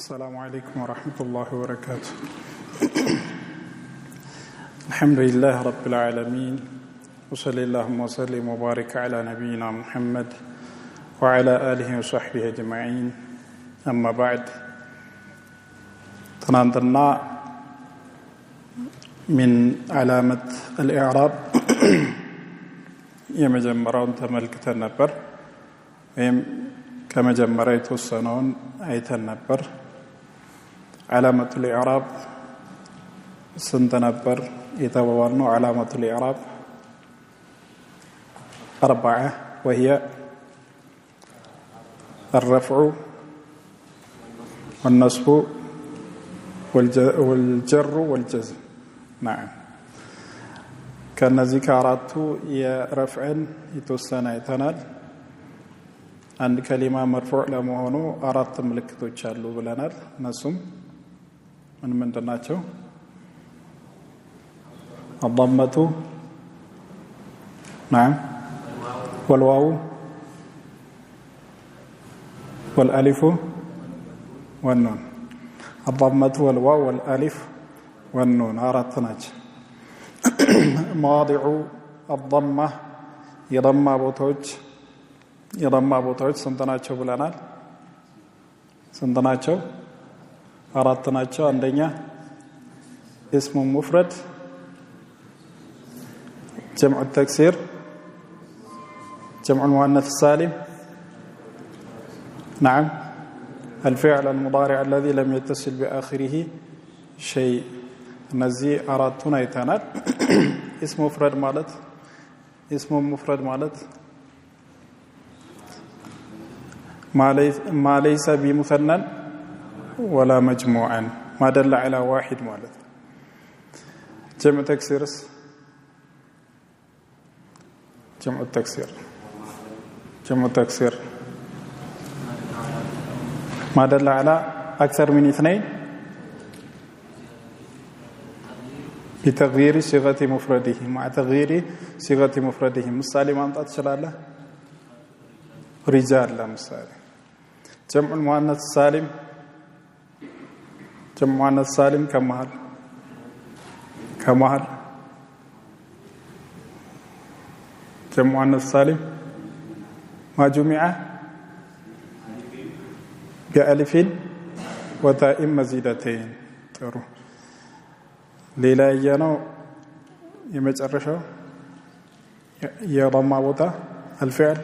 السلام عليكم ورحمة الله وبركاته. الحمد لله رب العالمين وصلى اللهم وسلم وبارك على نبينا محمد وعلى آله وصحبه أجمعين. أما بعد، تناظرنا من علامة الإعراب يمجمرون تملكة النبر كما جمريت السنون أيت النبر. علامة الإعراب سنتنبر يتوانو علامة الإعراب 4، وهي الرفع والنصب والجر والجزم. نعم، كان ذكرته يا رفع يتوسنا يتنال عند كلمة مرفوع لمهونو 4 ምልክቶች አሉ ብለናል። እነሱም ምን ናቸው? الضمة، نعم، والواو والالف والنون. الضمة والواو والالف والنون 4 ናቸው። مواضع الضمة የضማ ቦታዎች ስንት ናቸው ብለናል? ስንት ናቸው? 4 ናቸው። አንደኛ اسم مفرد، جمع التكسير، جمع المؤنث السالم، نعم، الفعل المضارع الذي لم يتصل بآخره شيء. እነዚህ 4ቱን አይተናል። اسم مفرد ማለት ما ليس بمثنى ولا مجموعا، ما دل على واحد ማለት. جمع تكسيرس جمع التكسير ما دل على أكثر من 2 بتغيير صيغة مفرده، مع تغيير صيغة مفرده. مثال ማምጣት ትችላለህ? رجال ለምሳሌ። جمع المؤنث السالم كمال جمع المؤنث السالم ما جمع بألف وتاء مزيدتين. ጥሩ። ሌላ ያነው የመጨረሻው የضم ቦታ الفعل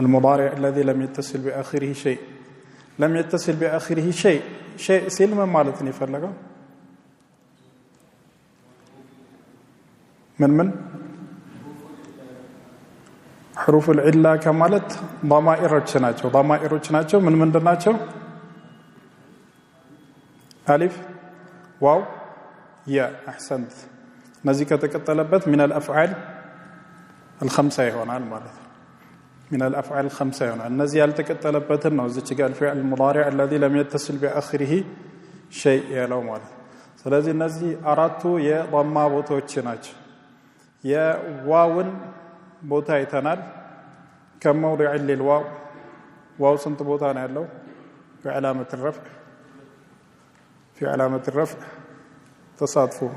المضارع الذي لم يتصل بآخره شيء. لم يتصل بآخره شيء سلم مالتني يفلقوا من حروف العلة كمالت ضمائرዎች ናቸው من ናቸው? ألف واو يا. أحسنت. እነዚህ ከተቀጠለበት من الأفعال الخمسة ይሆናል ማለት ነው። من الأفعال الخمسة يሆናል። እነዚህ ያልተቀጠለበትን ነው እዚች ጋር الفعل المضارع الذي لم يتصل بآخره شيء ያለው ማለት። ስለዚህ እነዚህ 4ቱ የضማ ቦታዎች ናቸው። የዋውን ቦታ አይተናል። كموضع للواو، واو ስንት ቦታ ነው ያለው? في علامة الرفع تصادفوا.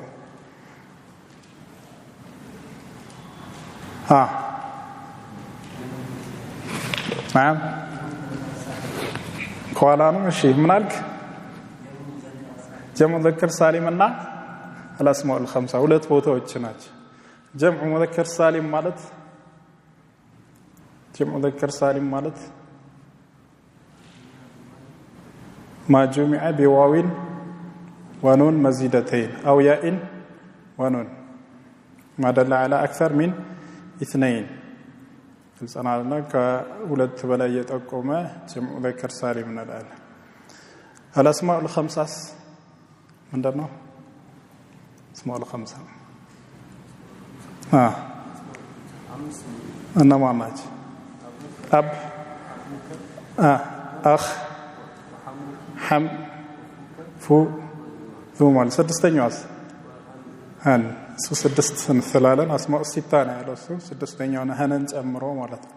نعم، ከኋላ ነው። እሺ ምን አልክ? جمع مذكر سالم እና الاسماء الخمسه 2 ቦታዎች ናቸው። جمع مذكر سالم ማለት ما جمع بواو ونون مزيدتين أو ياء ونون ما دل على أكثر من 2. الصنعنا كولد بلا يتقوم جمع مذكر سالم من الآن. الأسماء الخمسة من دنا اسماء الخمسة أنا ما ناجي أب أخ حم فو ذو مال 6ኛው هن 6 እንስላለን። أسماء 6 ነው ያለው እሱ 6ኛው ነው هنን ጨምሮ ማለት ነው።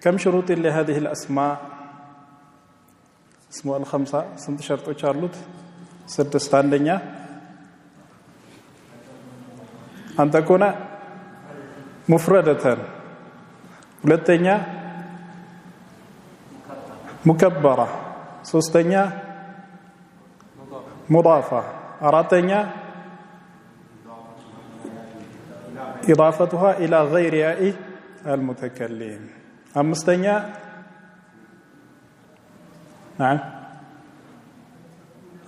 كم شروط لهذه الأسماء اسمه الخمسة سنت شرطوች አሉት 6 አንደኛ أن تكون مفردة ሁለተኛ مكبرة ሶስተኛ مضافة አራተኛ إضافتها إلى غير ياء المتكلم أمستنيا نعم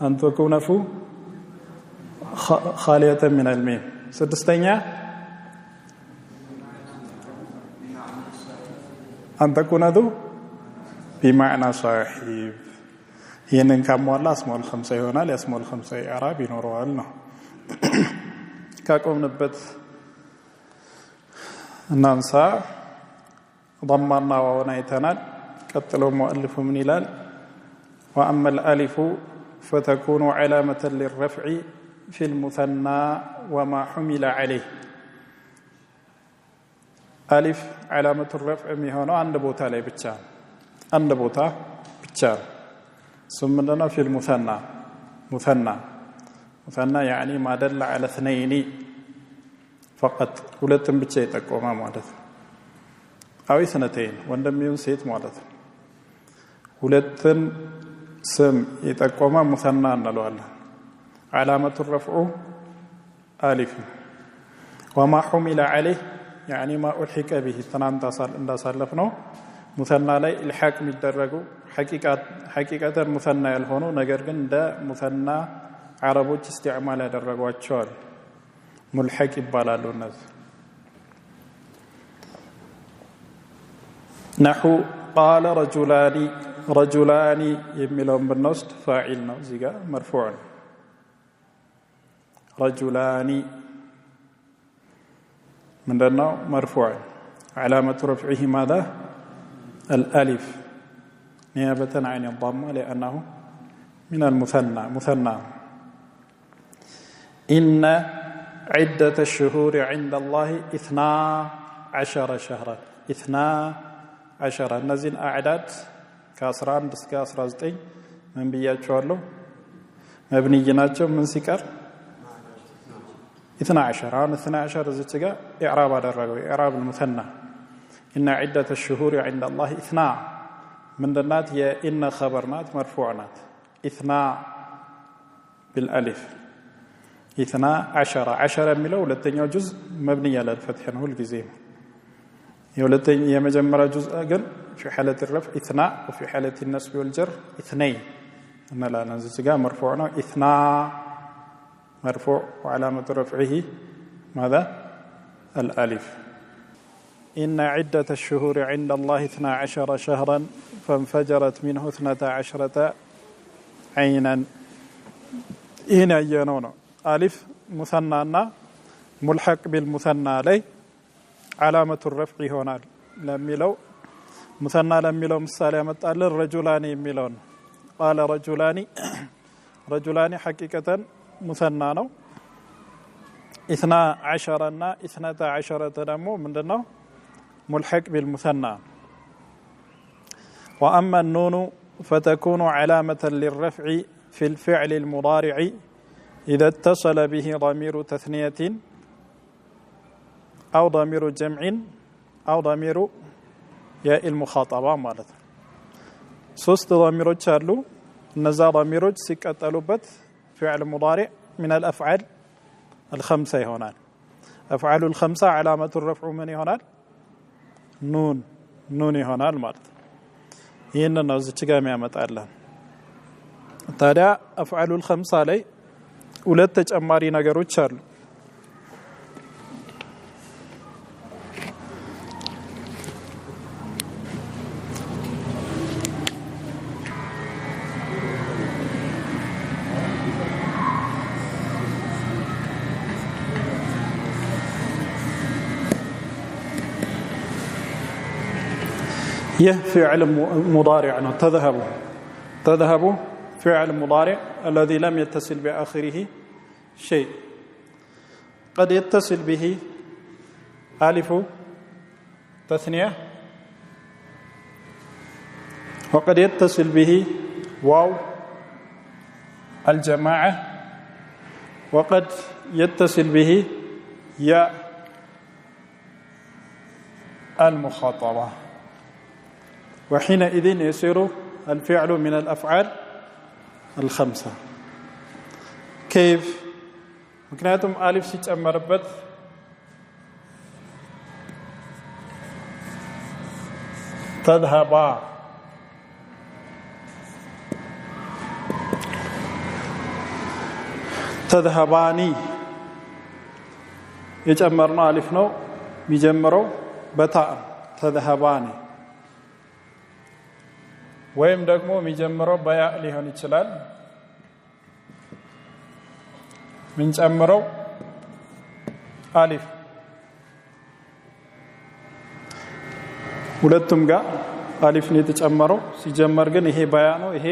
أن تكون فو خالية من الميم سدستنيا أن تكون ذو بمعنى صاحب ينن كاموالا اسمه الخمسة هنا لاسمه الخمسة إعراب ينوروالنا كاكم نبت ننسى ضمنا ونيتنا قتلوا مؤلف من إلال وأما الألف فتكون علامة للرفع في المثنى وما حمل عليه ألف علامة الرفع مهنا عند بوتا لي بتشان عند بوتا بتشان ثم لنا في المثنى مثنى يعني ما دل على اثنين فقط ሁለቱን ብቻ ይጠቆማ ማለት ነው አው ስነተይን ወንደሚውን ሴት ማለት ነው ሁለቱን ስም ይጠቆማ ሙሰና እንለዋለን علامه الرفع الف وما حمل عليه يعني ما الحق به ትናንት እንዳሳለፍነው ሙሰና ላይ الحاق የሚደረጉ ሐቂቃተን ሙሰና ያልሆኑ ነገር ግን እንደ ሙሰና አረቦች استعمال ያደረጓቸው ملحق يبالالو الناس نحو قال رجلان يميلون بالنصب فاعل نو زيغا مرفوع رجلان من دنا مرفوع علامة رفعه ماذا الألف نيابة عن الضمة لأنه من المثنى إن عدة الشهور عند الله 12 شهرا 12 እነዚህን አዕዳድ ከ11 እስከ 19 ምን ብያቸዋለሁ መብንይ ናቸው ምን ሲቀር 12 አሁን 12 እዚች ጋር ኢዕራብ አደረገው ኢዕራብ المثنى إن عدة الشهور عند الله 12 ምንድናት የኢነ خبر ናት مرفوع ናት 12 بالالف 12 የሚለው ሁለተኛው ጁዝ مبني على الفتح ነው ሁሉ ጊዜ የመጀመሪያው ጁዝ ግን في حالة الرفع 2 وفي حالة النصب والجر 2 እንላለን እዚህ ጋር مرفوع ነው 2 مرفوع وعلامة رفعه ماذا الالف إن عدة الشهور عند الله 12 شهرا فانفجرت منه 12 عينا هنا ينونو ألف مثنى ملحق بالمثنى لي علامة الرفع هنا لميلو مثنى لميلو مثال يمطال الرجلان يميلون قال رجلان حقيقة مثنى نو 12 نا 12 دمو مندنو ملحق بالمثنى وأما النون فتكون علامة للرفع في الفعل المضارع إذا اتصل به ضمير تثنية أو ضمير جمع أو ضمير ياء المخاطبة مالت ሶስት ضميሮች አሉ እነዛ ضميሮች ሲቀጠሉበት فعل مضارع من الأفعال الخمسة ይሆናል أفعال الخمسة علامة الرفع من ይሆናል ኑን ይሆናል ማለት ይሄንን ነው እዚህ ጋር የሚያመጣልን ታዲያ أفعال الخمسة ላይ ሁለት ተጨማሪ ነገሮች አሉ يه فعل مضارع تذهب فعل مضارع الذي لم يتصل بآخره شيء قد يتصل به ألف تثنية وقد يتصل به واو الجماعة وقد يتصل به ياء المخاطبة وحينئذ يصير الفعل من الأفعال الخمسة كيف مكنياتهم ألف ሲጨመርበት تذهبا تذهباني የጨመርነው አሊፍ ነው የሚጀምረው በታ ተذهباني ወይም ደግሞ የሚጀምረው በያ ሊሆን ይችላል ምን ጨምረው አሊፍ ሁለቱም ጋር አሊፍ ነው የተጨመረው ሲጀመር ግን ይሄ በያ ነው ይሄ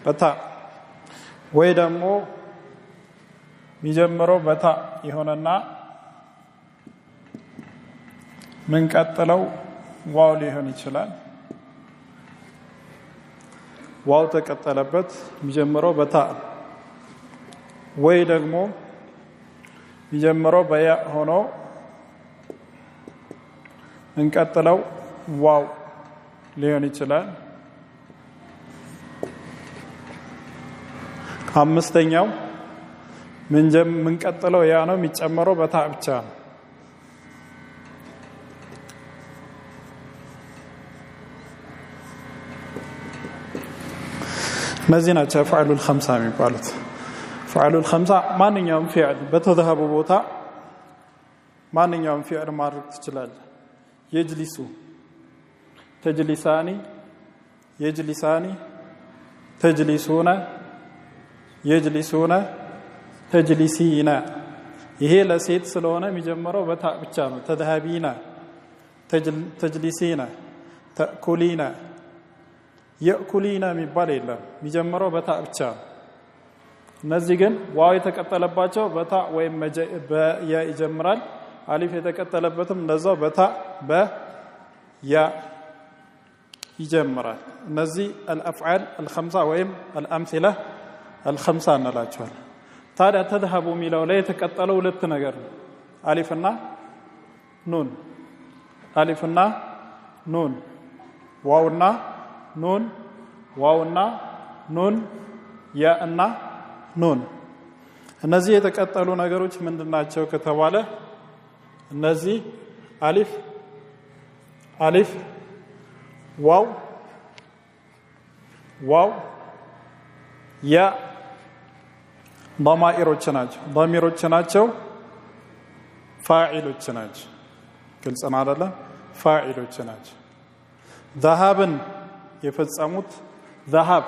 በታ ወይ ደግሞ የሚጀምረው በታ ይሆነና ምን ቀጥለው ዋው ሊሆን ይችላል ዋው ተቀጠለበት የሚጀምረው በታ ወይ ደግሞ የሚጀምረው በያ ሆኖ ምን ቀጥለው ዋው ሊሆን ይችላል አምስተኛው ምን ቀጥለው ያ ነው የሚጨመረው በታ ብቻ ነው እነዚህ ናቸው አፍዓሉ الخمسة የሚባሉት አፍዓሉ الخمسة ማንኛውም ፊዕል በተذهب ቦታ ማንኛውም ፊዕል ማድረግ ትችላለህ يجلس تجلساني يجلساني تجلسون يجلسون تجلسين ይሄ ለሴት ስለሆነ የሚጀምረው በታ ብቻ ነው ተذهبين تجلسين تأكلين يأكلين የሚባል የለም የሚጀምረው በታ ብቻ ነው እነዚህ ግን ዋው የተቀጠለባቸው በታ ወይም በያ ይጀምራል አሊፍ የተቀጠለበትም እንደዛው በታ በያ ይጀምራል እነዚህ الافعال الخمسه ወይም الامثله الخمسه እንላቸዋለን ታዲያ ተذهቡ ሚለው ላይ የተቀጠለው ሁለት ነገር ነው አሊፍና ኑን አሊፍና ኑን ዋውና ኑን ዋውና ኑን ያና ኑን እነዚህ የተቀጠሉ ነገሮች ምንድናቸው ከተባለ እነዚህ አሊፍ አሊፍ ዋው ዋው ያ ضمائሮች ናቸው ضميሮች ናቸው ፋኢሎች ናቸው ግልጽ ነው አይደል ፋኢሎች ናቸው ذهبን የፈጸሙት ذهب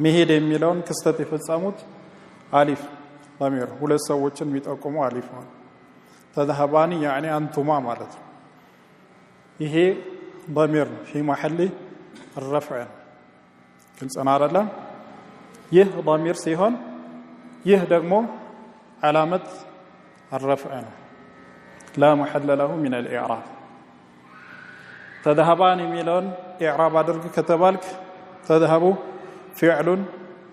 መሄድ የሚለውን ክስተት የፈጸሙት አሊፍ ضمير ሁለት ሰዎችን የሚጠቁሙ አሊፍ ነው تذهباني يعني انتما ማለት ነው ይሄ ضمير في محل الرفع ግልጽ ነው አይደል ይህ ضمير ሲሆን ይህ ደግሞ علامه الرفع لا محل له من الاعراب تذهباني ሚለውን اعراب አድርግ ከተባልክ تذهب فعل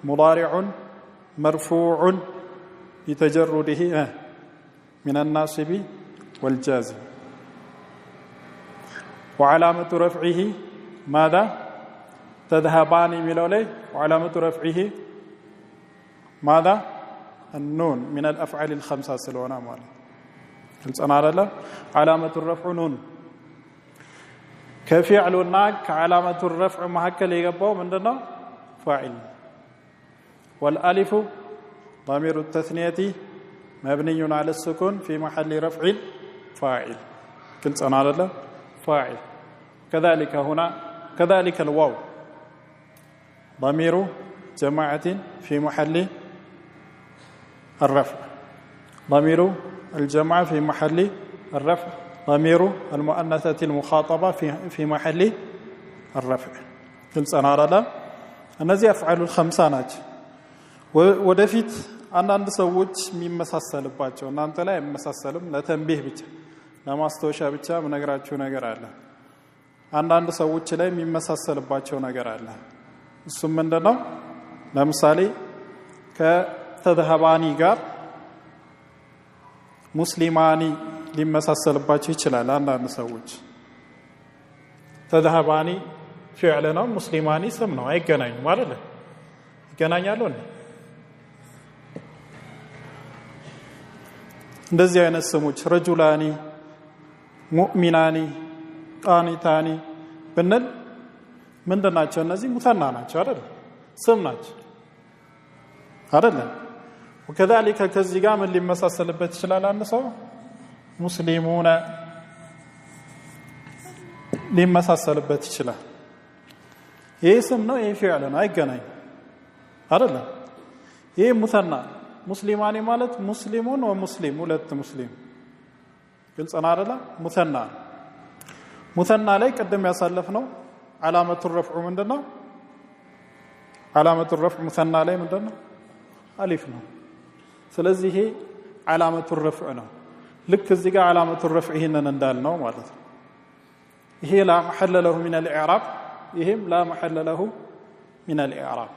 مضارع مرفوع لتجرده من الناصب والجازم وعلامة رفعه ماذا تذهبان ملولي وعلامة رفعه ماذا النون من الأفعال الخمسة سلونا مال فلسنا على علامة الرفع نون كفعلنا كعلامة الرفع محكل يقبو من دنا فاعل والالف ضمير التثنية مبني على السكون في محل رفع فاعل قلت انا على فاعل كذلك هنا كذلك الواو ضمير جماعة في محل الرفع ضمير الجماعة في محل الرفع ضمير المؤنثة المخاطبة في محل الرفع قلت انا على እነዚህ አፍዓሉ الخمسة ናቸው ወደፊት አንዳንድ ሰዎች የሚመሳሰልባቸው እናንተ ላይ የሚመሳሰልም ለተንቢህ ብቻ ለማስተዋሻ ብቻ ምነግራችሁ ነገር አለ አንዳንድ ሰዎች ላይ የሚመሳሰልባቸው ነገር አለ እሱም ምንድነው ለምሳሌ ከተذهباني ጋር ሙስሊማኒ ሊመሳሰልባቸው ይችላል አንዳንድ ሰዎች ተذهباني فعل ነው ሙስሊማኒ ስም ነው አይገናኙም አይደል ይገናኛሉ እንደዚህ አይነት ስሞች ረጁላኒ ሙእሚናኒ ቃኒታኒ ብንል ምንድናቸው እነዚህ ሙተና ናቸው አይደል ስም ናቸው አይደል وكذلك ከዚህ ጋር ምን ሊመሳሰልበት ይችላል አንድ ሰው ሙስሊሙና ሊመሳሰልበት ይችላል ይሄ ስም ነው ይሄ ፊዕል ነው አይገናኝ አይደል ይሄ ሙተና ሙስሊማኒ ማለት ሙስሊሙን ወሙስሊም ሁለት ሙስሊም ግልጽ ነው አይደል ሙተና ላይ ቀደም ያሳለፍነው علامه الرفع ምንድነው علامه الرفع ሙተና ላይ ምንድነው አሊፍ ነው ስለዚህ ይሄ علامه الرفع ነው ልክ እዚህ ጋር علامه الرفع ይሄንን እንዳልነው ማለት ነው ይሄ لا محل له من الاعراب ይሄም لا محل له من الاعراب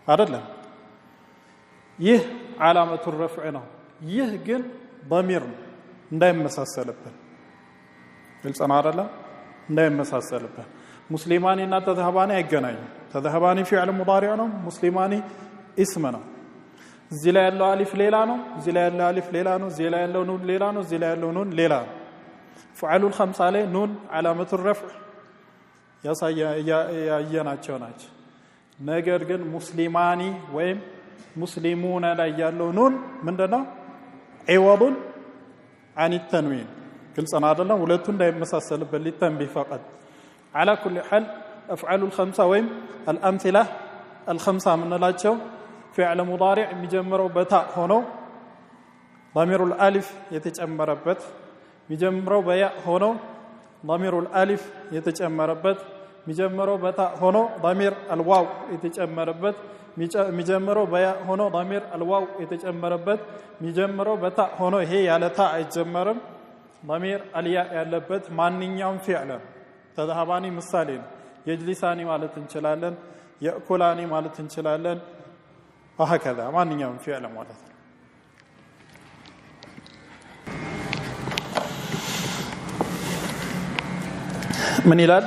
አይደለም ይህ علامه الرفع ነው ይህ ግን ضمير እንዳይመሳሰልበት ግልጽ ነው አይደል እንዳይመሳሰልበት ሙስሊማኒ እና ተذهباني አይገናኙ ተذهباني فعل مضارع ነው ሙስሊማኒ اسم ነው እዚህ ላይ ያለው አሊፍ ሌላ ነው እዚህ ላይ ያለው አሊፍ ሌላ ነው እዚህ ላይ ያለው ኑን ሌላ ነው እዚህ ላይ ያለው ኑን ሌላ ነው فعل الخمسه ላይ ኑን علامه الرفع ያሳያናቸው ናቸው ነገር ግን ሙስሊማኒ ወይም ሙስሊሙና ላይ ያለው ኑን ምንድነው عوض عن التنوين ግልጽ ነው አይደለም ሁለቱ እንዳይመሳሰልበት ሊተንቢህ فقط على كل حال افعال الخمسه ويم الامثله الخمسه منلاچو فعل مضارع የሚጀምረው በታ ሆኖ ضمير الالف የተጨመረበት የሚጀምረው በያ ሆኖ ضمير الالف የተጨመረበት የሚጀምረው በታ ሆኖ ضمير الواو የተጨመረበት የሚጀምረው በያ ሆኖ ضمير الواو የተጨመረበት የሚጀምረው በታ ሆኖ ይሄ ያለ ታ አይጀመርም ضمير الياء ያለበት ማንኛውም ፊዕል ተذهباني ምሳሌ ነው የጅሊሳኒ ማለት እንችላለን የእኩላኒ ማለት እንችላለን وهكذا ማንኛውም ፊዕል ማለት ነው ምን ይላል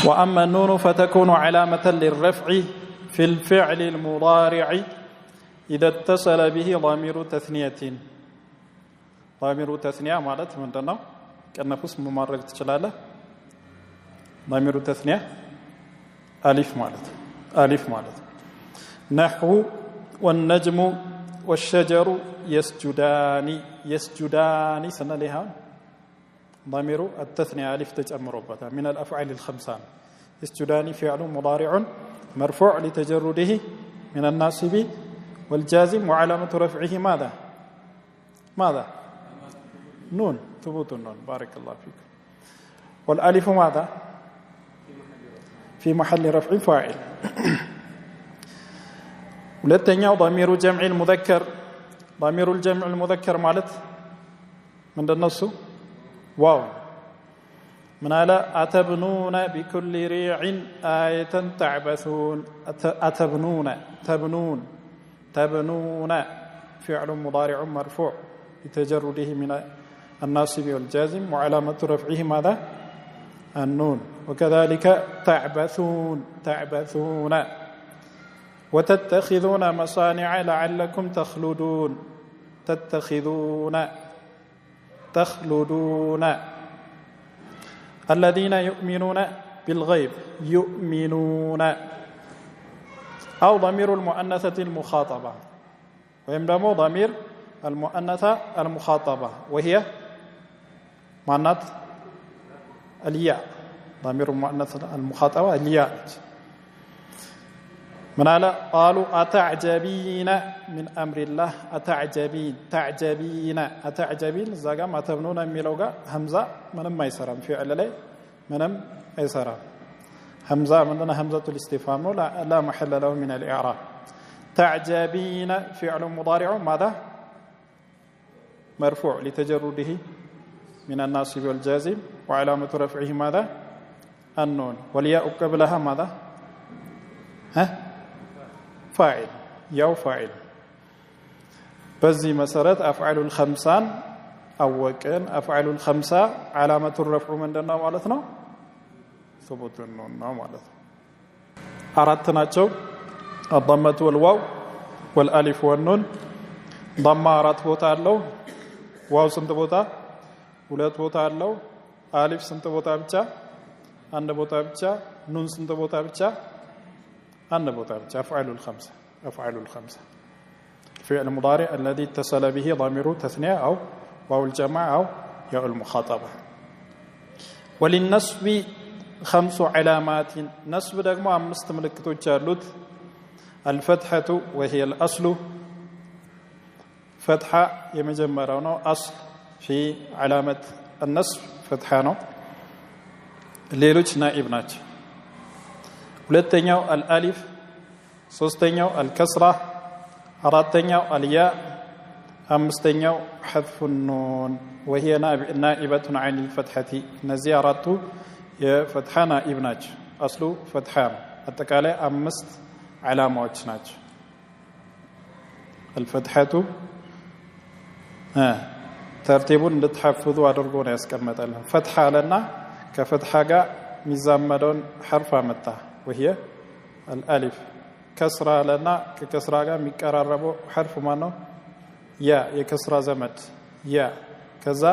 واما النون فتكون علامه للرفع في الفعل المضارع اذا اتصل به ضمير تثنيه ضمير تثنيه ማለት ምንድነው ቀነፉስ መማረግ ትችላለህ ضمير تثنيه الف ማለት نحو والنجم والشجر يسجدان سنلها ضمير التثنيه الف تجمربها من الافعال الخمسه يسجدان فعل مضارع مرفوع لتجرده من الناصب والجازم وعلامه رفعه ماذا نون ثبوت النون بارك الله فيك والالف ماذا في محل رفع فاعل ሁለተኛው ضمير جمع المذكر ضمير الجمع المذكر ማለት ምንድነው እሱ واو من على اتبنون بكل ريع آية تعبثون تبنون فعل مضارع مرفوع لتجرده من الناصب والجازم وعلامة رفعه ماذا النون وكذلك تعبثون وتتخذون مصانع لعلكم تخلدون تخلدون الذين يؤمنون بالغيب يؤمنون أو ضمير المؤنثة المخاطبة ويمدم ضمير المؤنثة المخاطبة وهي معنات الياء ضمير المؤنثة المخاطبة الياء من على قالوا أتعجبين من أمر الله أتعجبين زاغا ما تبنون ميلوغا همزة منم ما يسرم فعل لي منم يسرم همزة مننا همزة الاستفهام لا محل له من الإعراب تعجبين فعل مضارع ماذا مرفوع لتجرده من الناصب والجازم وعلامة رفعه ماذا النون والياء قبلها ماذا فاعل ياء فاعل بزي مسارات أفعال الخمسان أوكن أفعال الخمسة علامة الرفع من دنا مالتنا ثبوت النون مالتنا أردنا جو الضمة والواو والألف والنون ضمة أرات بوتا له واو سنت بوتا ولات بوتا له ألف سنت بوتا بيتشا أن بوتا بيتشا نون سنت بوتا بيتشا أن بوتا بيتشا أفعال الخمسة الفعل المضارع الذي اتصل به ضمير تثنية أو واو الجماعة أو ياء المخاطبة وللنصب 5 علامات نصب دغمو 5 ملكتوች አሉት الفتحة وهي الأصل فتحة የመጀመሪያው ነው أصل في علامة النصب فتحة ነው ሌሎች ናኢብ ናቸው ሁለተኛው الألف ሶስተኛው الكسرة አራተኛው الياء አምስተኛው حذف النون وهي نائبة عن الفتحة እነዚህ አራቱ የفتحة ናኢብ ናቸው أصل فتحة አጠቃላይ 5 علامات ናቸው الفتحة ተርቲቡን እንድትሐፍዙ አድርጎ ነው ያስቀመጠልን فتحة አለና ከفتحة ጋር የሚዛመደውን حرف አመጣ وهي الألف كسرة لنا ككسرة ጋር የሚቀራረበው حرف ማነው ያ የከስራ ዘመድ ያ ከዛ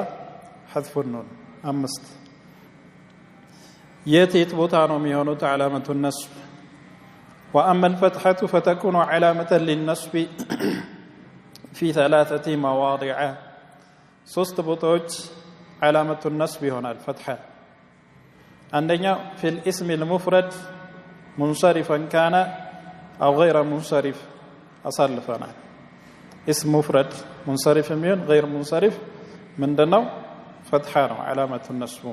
حذف النون 5 የት ቦታ ነው የሚሆኑት علامة النصب وأما الفتحة فتكون علامة للنصب في 3 مواضع 3 ቦታዎች علامة النصب ይሆናል الفتحة አንደኛው في الاسم المفرد منصرفا كان أو غير منصرف أصلفنا اسم مفرد منصرف من غير منصرف من دنو فتحة علامة النصب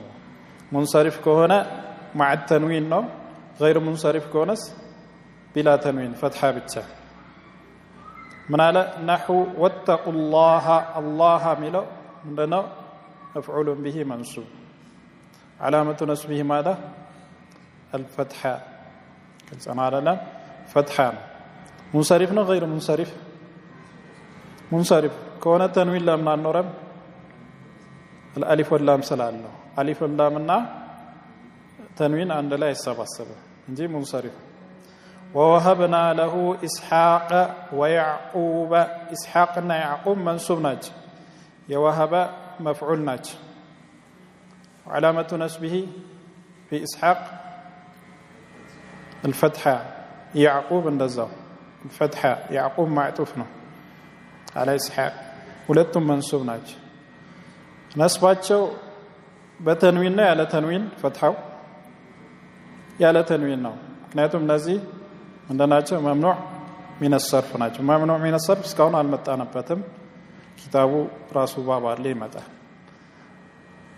منصرف كهنا مع التنوين نو غير منصرف كونس بلا تنوين فتحة بتشا من على نحو واتقوا الله ملو من دنو مفعول به منصوب علامة نصبه ماذا الفتحة كالسماء لنا فتحة منصرف غير منصرف منصرف كون التنوين لام النورم الالف واللام سلالو الف واللامنا تنوين عند لا يسبسب انجي منصرف ووهبنا له اسحاق ويعقوب اسحاقنا يعقوب منصوب ناج يوهب مفعول ناج وعلامة نسبه في اسحاق الفتحة يعقوب እንደዛው الفتحة يعقوب معطوف ነው على اسحاق ሁለቱም መንሱብ ናቸው ነስባቸው በተንዊን ነው ያለ ተንዊን ፈትሐው ያለ ተንዊን ነው ምክንያቱም እነዚህ እንደናቸው ممنوع من الصرف ናቸው ممنوع من الصرف እስካሁን አልመጣነበትም ኪታቡ ራሱ ባባ ላይ ይመጣል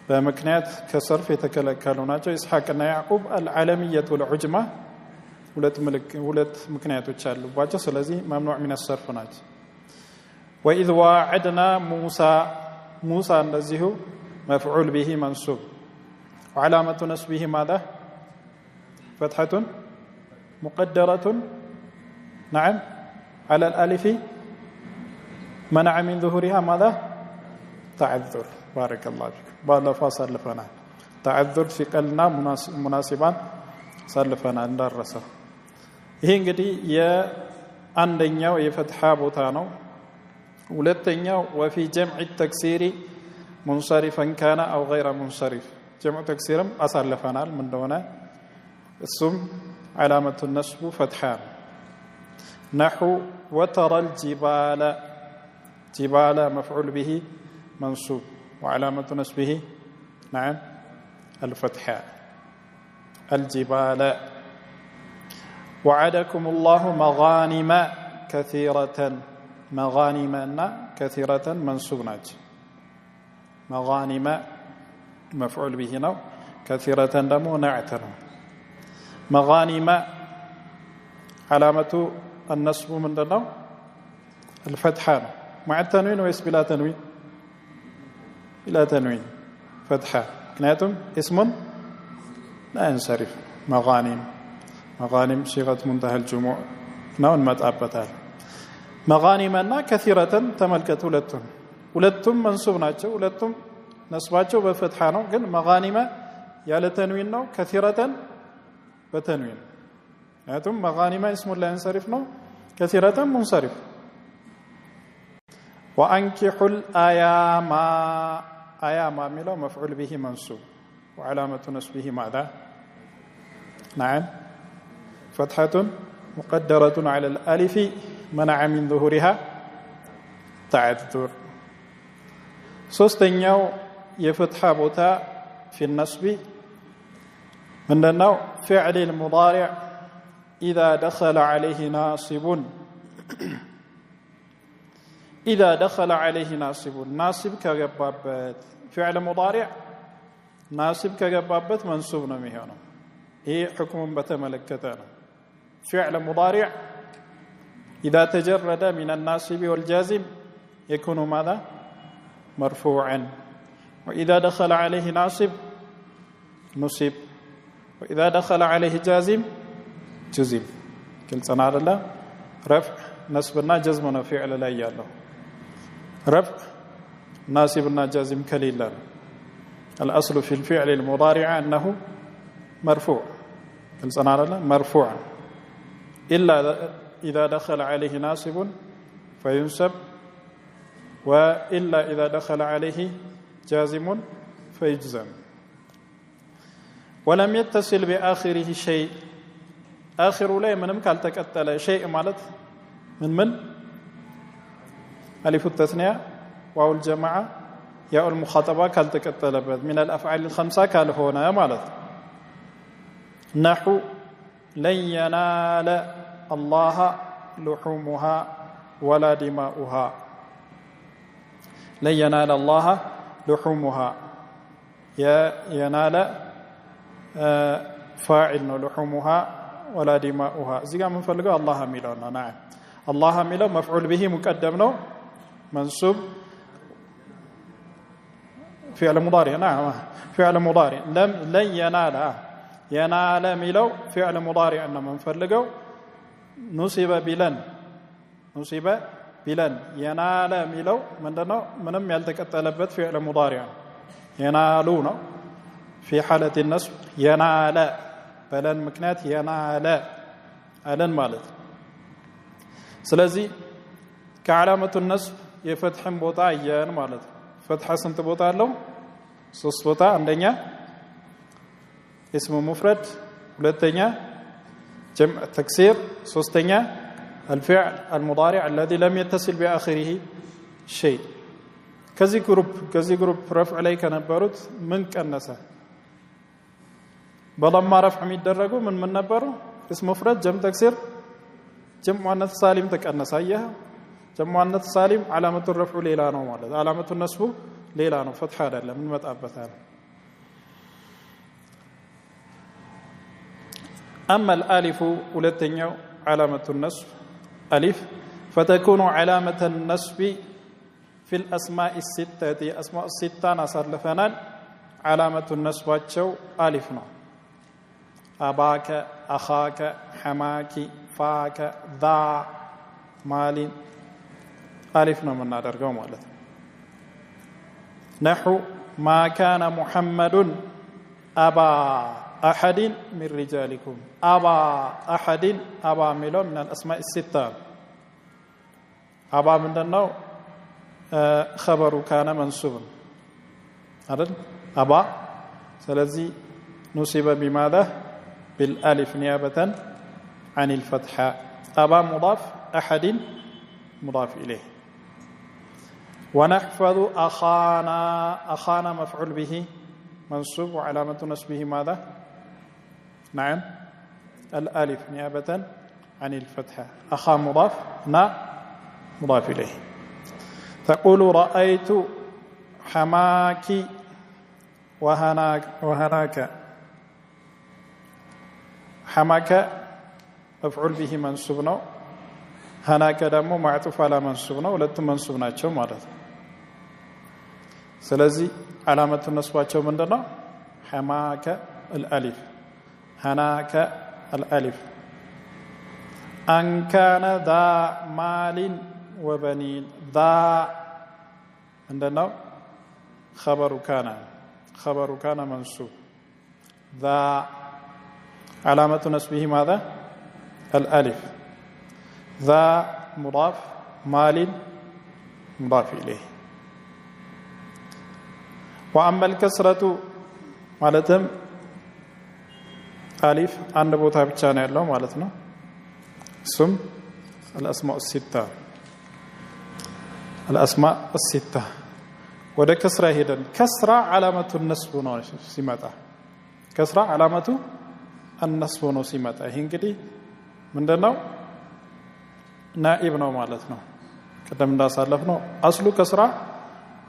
በመክንያት ከሰርፍ የተከለከሉ ናቸው ኢስሐቅና ያዕቆብ العالمية والعجمة ሁለት ምክንያቶች አሉባቸው ስለዚህ ممنوع من الصرف ናቸው وإذ واعدنا موسى እንደዚሁ مفعول به منصوب وعلامة نصبه ماذا فتحة مقدرة نعم على الألف منع من ظهورها ماذا تعذر بارك الله فيك بعد فاصل لفنا تعذر في قلنا مناسبا سلفنا እንደረሰው ይሄ እንግዲህ የአንደኛው የፈትሐ ቦታ ነው ሁለተኛው وفي جمع التكسير منصرفا كان او غير منصرف جمع تكسيرم አሳልፈናል ምን እንደሆነ እሱም علامة النصب فتحة نحو وترى الجبال جبال مفعول به منصوب وعلامة نصبه نعم الفتحة الجبال وعدكم الله مغانم كثيرة مغانم كثيرة منصوب ناج مغانم مفعول به نو كثيرة دمو نعتنا مغانم علامة النصب من دنو الفتحة مع التنوين ويس بلا تنوين بلا تنوين فتحة كناتم اسم لا ينصرف مغانم صيغة منتهى الجموع نون متأبتال مغانمنا كثيرة تملكت ሁለቱም መንሱብ ናቸው ሁለቱም ነስባቸው በፈትሐ ነው ግን መጋኒመ ያለ ተንዊን ነው ከثيرةን በተንዊን ያቱም መጋኒመ اسم لا ينصرف ነው كثيرةን منصرف وانكحوا الايام ሚለው مفعول به منصوب وعلامة نصبه ماذا نعم فتحة مقدرة على الالف منع من ظهورها تعذر ሶስተኛው የፈትሐ ቦታ في النصب ምንድነው فعل المضارع اذا دخل عليه ناصب ناصب ከገባበት فعل مضارع ناصب ከገባበት منصوب ነው የሚሆነው ይሄ حكم በተመለከተ ነው فعل مضارع اذا تجرد من الناصب والجازم يكون ماذا مرفوعا واذا دخل عليه ناصب نصب واذا دخل عليه جازم جزم كلصنا አይደለ رفع نصبنا جزمنا فعل ላይ ያለው رفع ناصبنا جازم كليلا الاصل في الفعل المضارع انه مرفوع كلصنا አይደለ مرفوع الا اذا دخل عليه ناصب فينصب والا اذا دخل عليه جازم فيجزم ولم يتصل باخره شيء اخر ላይ ምንም ካልተቀጠለ شيء ማለት من الف التثنيه واو الجماعه ياء المخاطبه ካልተቀጠለበት من الافعال الخمسه ካልሆነ ማለት نحو لن ينال الله لحومها ولا دماؤها لن ينال الله لحومها ينال فاعل لحومها ولا دماؤها እዚህ ጋር የምንፈልገው الله የሚለው ነው نعم الله የሚለው مفعول به مقدم ነው منصوب فعل مضارع نعم فعل مضارع لن ينال የሚለው فعل مضارع ነው የምንፈልገው نصب بلن ينال የሚለው ምንድነው ምንም ያልተቀጠለበት فعل مضارع ينالو ነው في حالة النصب ينال بلن ምክንያት ينال አለን ማለት ስለዚህ ከዓላመቱ النصب የፈትሕን ቦታ አየን ማለት ፈትሐ ስንት ቦታ አለው ሶስት ቦታ አንደኛ اسم مفرد ሁለተኛ جمع تكسير ሶስተኛ الفعل المضارع الذي لم يتصل باخره شيء كذي جروب رفع ላይ ከነበሩት ምን ቀነሰ በضمه رفع የሚደረጉ ምን ነበሩ اسم مفرد جمع تكسير جمع مؤنث سالم ተቀነሰ አየህ جمع مؤنث سالم علامه الرفع ሌላ ነው ማለት علامه النصب ሌላ ነው فتح አይደለም እንመጣበታል اما الالف ሁለተኛው علامه النصب الف فتكون علامه النصب في الاسماء السته اسماء السته نصرفنا علامه النصبቸው الف ነው اباك اخاك حماك فاك ذا مال الف ነው የምናደርገው ማለት نحو ما كان محمد ابا احد من رجالكم ابا احد ابا ميلو من الاسماء السته ابا ምንድነው خبر كان منصوب አይደል ابا ስለዚህ نصب بماذا بالالف نيابه عن الفتحه ابا مضاف احد مضاف اليه ونحفظ اخانا مفعول به منصوب وعلامه نصبه ماذا نعم الالف نيابه عن الفتحه اخا مضاف مضاف اليه تقول رايت حماك وهناك حماك مفعول به منصوب ነው هناك ደግሞ معطوف على منصوب ነው ሁለቱም መንሱብ ናቸው ማለት ነው ስለዚህ علامه نصبቸው ምንድነው حماك الالف هناك الألف أن كان ذا مال وبنين ذا عندنا خبر كان منصوب ذا علامة نصبه ماذا الألف ذا مضاف مال مضاف إليه وأما الكسرة مالتهم ألف عند بوتا بتشان يالله مالتنا اسم الأسماء الستة وده كسرة هيدن كسرة علامة النصب سماتا كسرة علامة النصب سماتا هنجدي من دنو نائب نو مالتنا قدام دا سالفنا أصل كسرة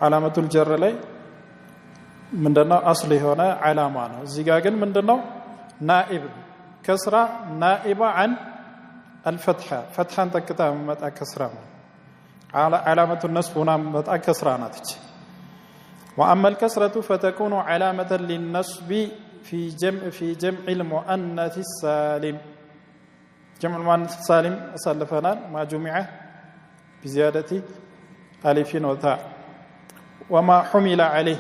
علامة الجر لي من دنو أصل هنا علامة زيغاغن من دنو نائب كسرة نائبة عن الفتحة فتحة تكتا متى كسرة علامة النصب هنا متى كسرة ناتج وأما الكسرة فتكون علامة للنصب في جمع المؤنث السالم جمع المؤنث السالم أسلفنا ما جمع بزيادة ألف وتاء وما حمل عليه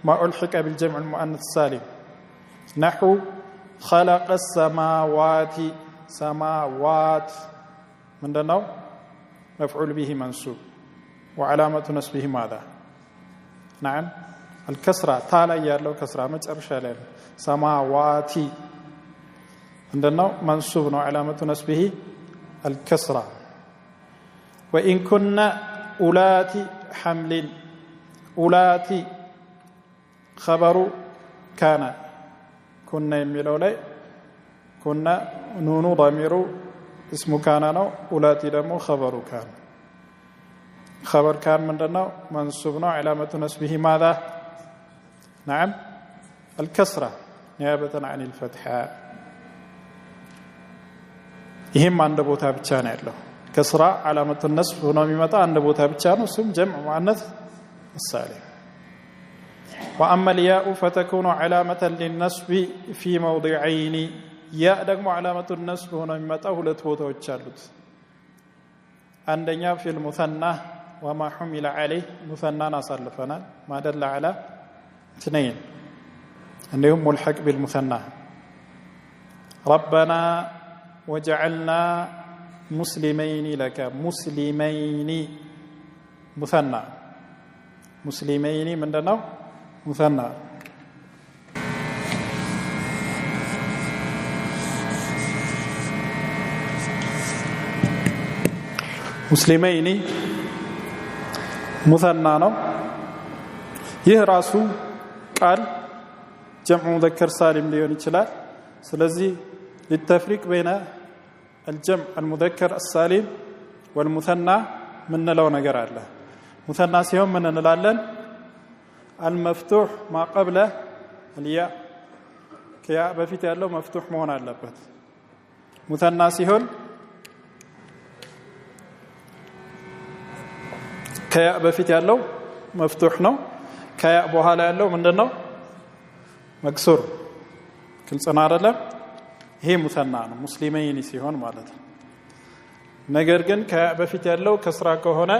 ما ألحق بالجمع المؤنث السالم نحو خلق السماوات سماوات من دنو مفعول به منصوب وعلامة نصبه ماذا نعم الكسرة تالا يالو كسرة مجرشة لهم سماواتي عندنا منصوب وعلامة نصبه الكسرة وإن كنا أولات حمل أولات خبر كان كنا يميلوا لي كنا نون ضمير اسم كان أولات دمو خبر كان خبر كان من دنا منصوبنا علامة نصبه ماذا نعم الكسرة نيابة عن الفتحة يهم عند بوتا بتشان له كسرة علامة النصب هنا متى عند بوتا بتشان اسم جمع مؤنث السالم وأما الياء فتكون علامة للنصب في موضعين ياء دغمو علامة النصب هنا متى ሁለት ቦታዎች አሉት አንደኛ في المثنى وما حمل عليه مثنى نصلفنا ما دل على اثنين انهم ملحق بالمثنى ربنا وجعلنا مسلمين لك مسلمين مثنى مسلمين من دنو مثنى مسلمين مثنى ነው ይህ ራሱ ቃል جمع مذكر سالم ሊሆን ይችላል ስለዚህ للتفريق بين الجمع المذكر السالم والمثنى ምንለው ነገር አለ مثنى ሲሆን ምን እንላለን المفتوح ما قبل الياء ከያ በፊት ያለው መፍቱህ መሆን አለበት مثنى ሲሆን ከያ በፊት ያለው መፍቱህ ነው ከያ በኋላ ያለው ምንድነው መክሱር ግልጽ ነው አይደለም ይሄ ሙሰና ነው ሙስሊመይን ሲሆን ማለት ነው ነገር ግን ከያ በፊት ያለው ከስራ ከሆነ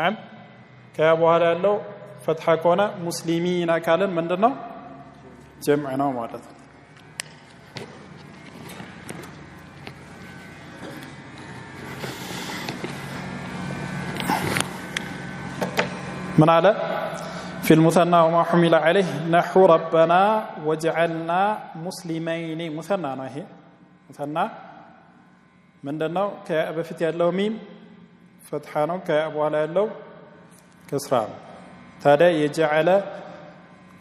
አም ከያ በኋላ ያለው ፈትሐ ከሆነ ሙስሊሚና ካለን ምንድነው ጀምዕ ነው ማለት ነው من على في المثنى وما حمل عليه نحو ربنا وجعلنا مسلمين مثنى نهي مثنى من دنو كبفت يالو ميم فتحانو كابو على يالو كسران هذا يجعل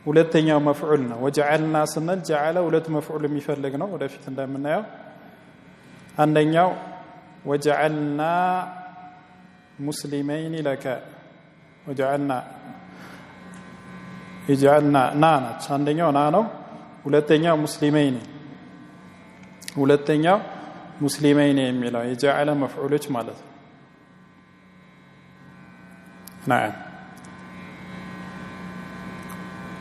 ሁለተኛው መፍዑል ነው وجعلنا ስንል جعل ሁለት መፍዑል የሚፈልግ ነው ወደፊት እንደምናየው አንደኛው وجعلنا مسلمين لك وجعلنا يجعلنا نانت አንደኛው ና ነው ሁለተኛው ሙስሊመይን የሚለው የጀዓለ መፍዑሎች ማለት ነው نعم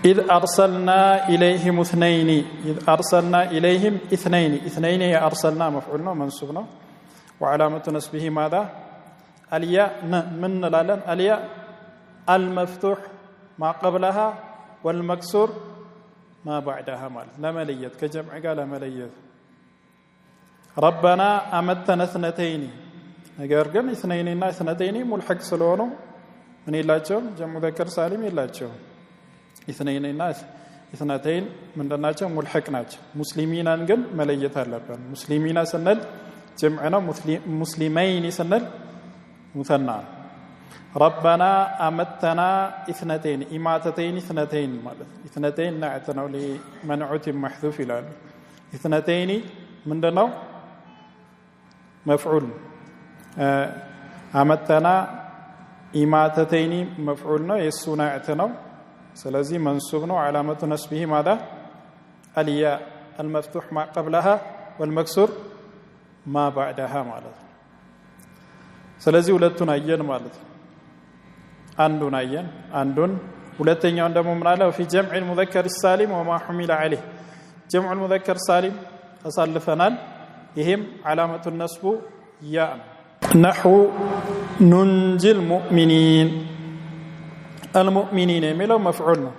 إذ أرسلنا إليهم اثنين هي أرسلنا مفعولنا منصوبنا وعلامة نصبه ماذا الياء من لالن الياء المفتوح ما قبلها والمكسور ما بعدها مال لا مليت كجمع قال مليت ربنا أمتنا اثنتين نقرقن اثنين اثنتين ملحق سلونه من يلاچوم جمع مذكر سالم يلاچوم اثنين اثنتين من دناچو ملحق ناچ مسلمين انغن مليت አለብን مسلمين سنل جمعنا مسلمين سنل مثنى ربنا أمتنا اثنتين إماتتين اثنتين مالت اثنتين نعتنا لمنعوت محذوف الآن اثنتين من دنو مفعول أمتنا إماتتين مفعولنا يسونا اعتنا سلازي منصوبنا علامة نصبه ماذا الياء المفتوح ما قبلها والمكسور ما بعدها مالت سلازي ولتنا أيان مالت عندنا أيان عندن ولتني عندما مناله في جمع المذكر السالم وما حمل عليه جمع المذكر السالم أصل فنان يهم علامة النصب ياء نحو ننجي المؤمنين ملو مفعولنا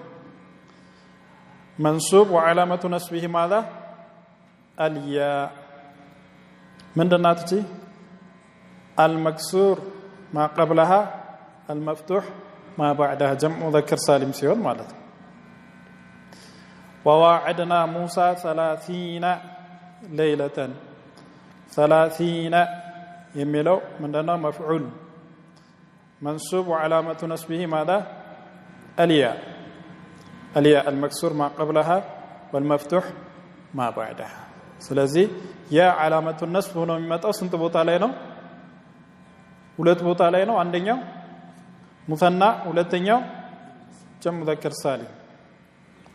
منصوب وعلامة نصبه ماذا الياء من دناتي المكسور ما قبلها المفتوح ما بعدها جمع مذكر سالم سيون مالته وواعدنا موسى 30 ليلة 30 يميلو من دنا مفعول منصوب وعلامة نصبه ماذا الياء المكسور ما قبلها والمفتوح ما بعدها سلازي يا علامة النصب هنا متى سنت بوتا ላይ ነው ሁለት ቦታ ላይ ነው አንደኛው ሙሰና ሁለተኛው ጀም ሙዘከር ሳሊም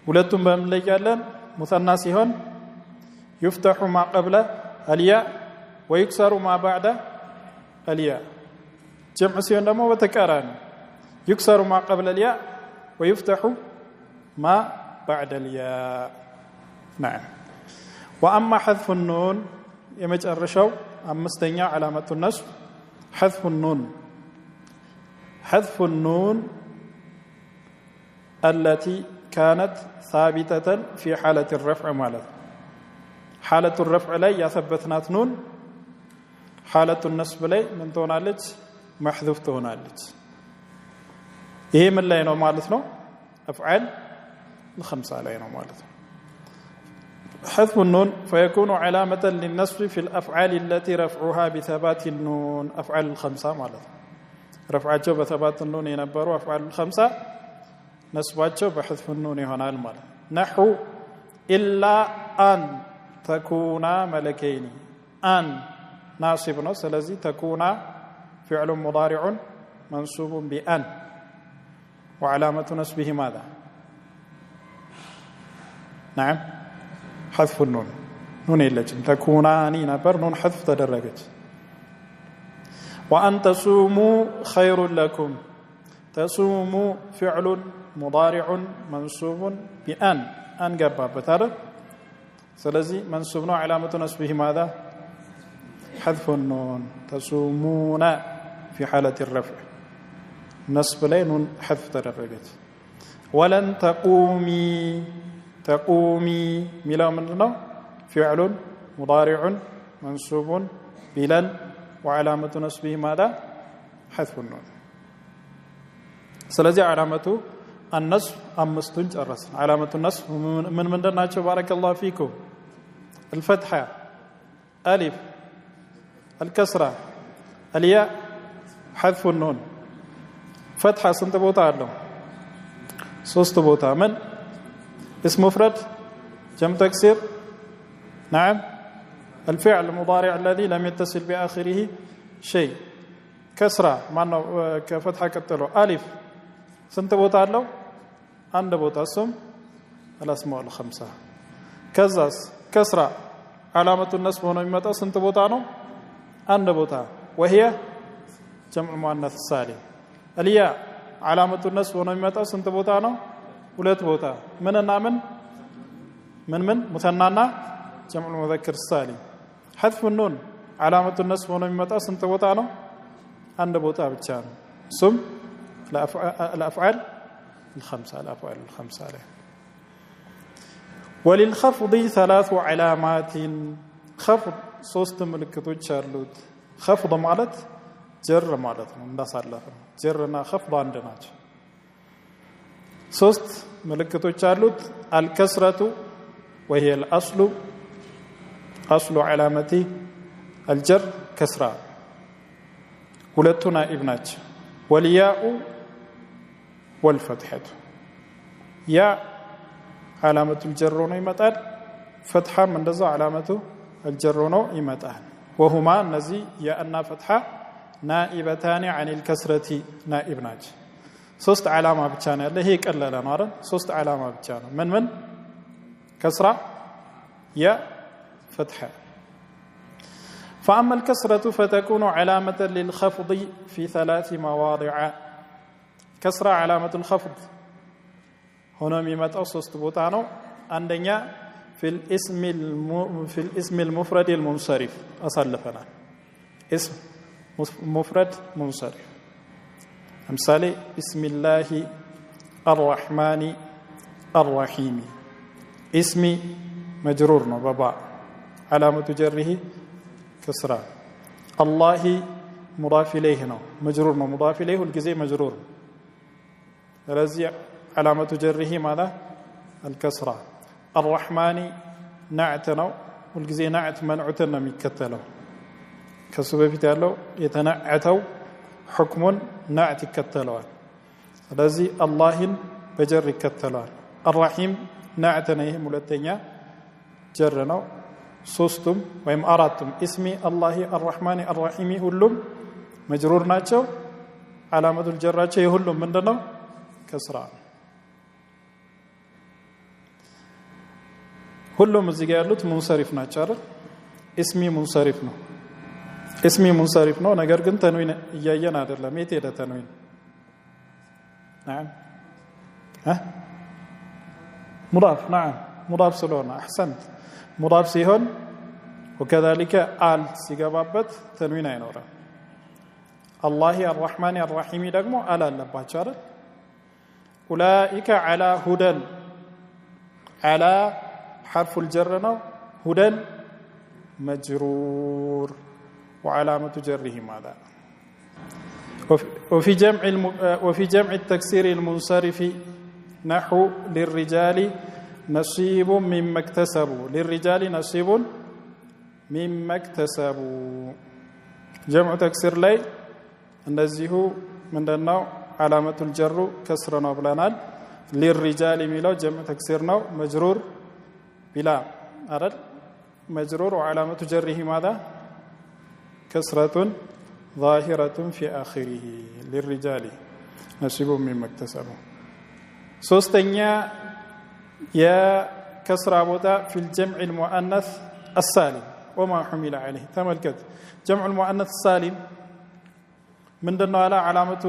ሁለቱም በምን ላይ ያለን ሙሰና ሲሆን يفتح ما قبل الياء ويكسر ما بعد الياء جمع ሲሆን ደግሞ በተቃራኒ يكسر ما قبل الياء ويفتح ما بعد الياء نعم واما حذف النون የመጨረሻው አምስተኛ علامه النصب حذف النون التي كانت ثابتة في حالة الرفع مالت حالة الرفع لي يثبتنات نون حالة النصب لي من تونالج محذوف تونالج إيه من لينو مالتنا أفعال الخمسة لينو مالتنا حذف النون فيكون علامة للنصب في الأفعال التي رفعها بثبات النون أفعال الخمسة مالتنا رفعاتشو بثبات النون ينبروا أفعال الخمسة نصباتشو بحذف النون هنا المال نحو إلا أن تكونا ملكين أن ناصب نص الذي تكونا فعل مضارع منصوب بأن وعلامة نصبه ماذا نعم حذف النون نون اللجم تكوناني نبر نون حذف تدرجت وأن تصوموا خير لكم تصوموا فعل مضارع منصوب بأن قباب بتعرف سلزي منصوبنا علامة نصبه ماذا حذف النون تصومون في حالة الرفع نصب لي نون حذف تدرجت ولن تقومي ملا مننا فعل مضارع منصوب بلن وعلامة نصبه ماذا حذف النون سلازي علامة النصب أمستنج الرسم علامة النصب من دناتشو بارك الله فيكم الفتحة ألف الكسرة الياء حذف النون فتحة سنتبوتا له سوستبوتا من اسم مفرد جمع تكسير نعم الفعل المضارع الذي لم يتصل بآخره شيء كسرة معنى كفتحة كتلو ألف سنتبوتا له عند بوتا اسم الأسماء الخمسة كزاس كسرة علامة النصب هنا متى سنتبوتا له عند بوتا وهي جمع مؤنث السالم الياء علامة النصب هنا متى سنتبوتا له ሁለት ቦታ ምንና ምን ሙተናና ጀምዑ ሙዘክር ሳሊም حذف النون علامه النصب ሆኖ የሚመጣው ስንት ቦታ ነው አንድ ቦታ ብቻ ነው እሱም الافعال الخمسه ላይ وللخفض 3 علامات خفض ሶስት ምልክቶች አሉት خفض ማለት ጀር ማለት ነው እንዳሳለፈ ጀርና خفض አንድ ናቸው ሶስት ምልክቶች አሉት الكسره وهي اصل علامه الجر كسره ሁለቱ ናኢብ ናቸው والياء والفتحه يا علامه الجر ነው ይመጣል فتحም እንደዛው علامه الجر ነው ይመጣል وهما እነዚህ ያእና فتحه نائبتان عن الكسره نائب ናቸው ሶስት ዓላማ ብቻ ነው ያለ ይሄ ቀለለ ነው አይደል ሶስት ዓላማ ብቻ ነው ምን كسره يا فتحه فأما الكسرة فتكون علامة للخفض في 3 مواضع كسرة علامة الخفض هنا ميمتاو ሶስት ቦታ ነው አንደኛ في الاسم المفرد المنصرف أصلفنا اسم مفرد منصرف مثال بسم الله الرحمن الرحيم اسمي مجرور بابا علامة جره كسرة الله مضاف إليه مجرور مضاف إليه الجزء مجرور رزع علامة جره ماذا الكسرة الرحمن نعتنا والجزء نعت منعتنا مكتله كسبب تالو يتنعتوا حكم نعت كتلوا رزي الله بجر كتلوا الرحيم نعتنا ملتنيا جرنا ሶስቱም ወይም አራቱም اسم الله الرحمن الرحيم ሁሉም መጅሩር ናቸው علامه الجراቸው የሁሉም ምንድነው ከስራ ሁሉም እዚህ ጋር ያሉት ሙንሰሪፍ ናቸው አይደል اسمي ሙንሰሪፍ ነው اسمي ሙንሰሪፍ ነው ነገር ግን ተንዊን እያየን አይደለም የት ሄደ ተንዊን نعم مضاف نعم مضاف ስለሆነ احسنت مضاف ሲሆን وكذلك آل ሲገባበት ተንዊን አይኖርም الله الرحمن الرحيم ደግሞ آل አለባቸው አይደል اولئك على هدى على حرف الجر ነው هدى مجرور وعلامه جره ماذا وفي جمع التكسير المنصرف نحو للرجال نصيب مما اكتسبوا للرجال نصيب مما اكتسبوا جمع تكسير لي እንደዚሁ ምንድነው علامه الجر كسر ነው ብለናል للرجال የሚለው جمع تكسير ነው مجرور بلا አይደል مجرور وعلامه جره ماذا كسرة ظاهرة في آخره للرجال نصيب مما اكتسبوا ሶስተኛ የከስራ ቦታ في الجمع المؤنث السالم وما حمل عليه تملكت جمع المؤنث السالم ምንድነው على علامه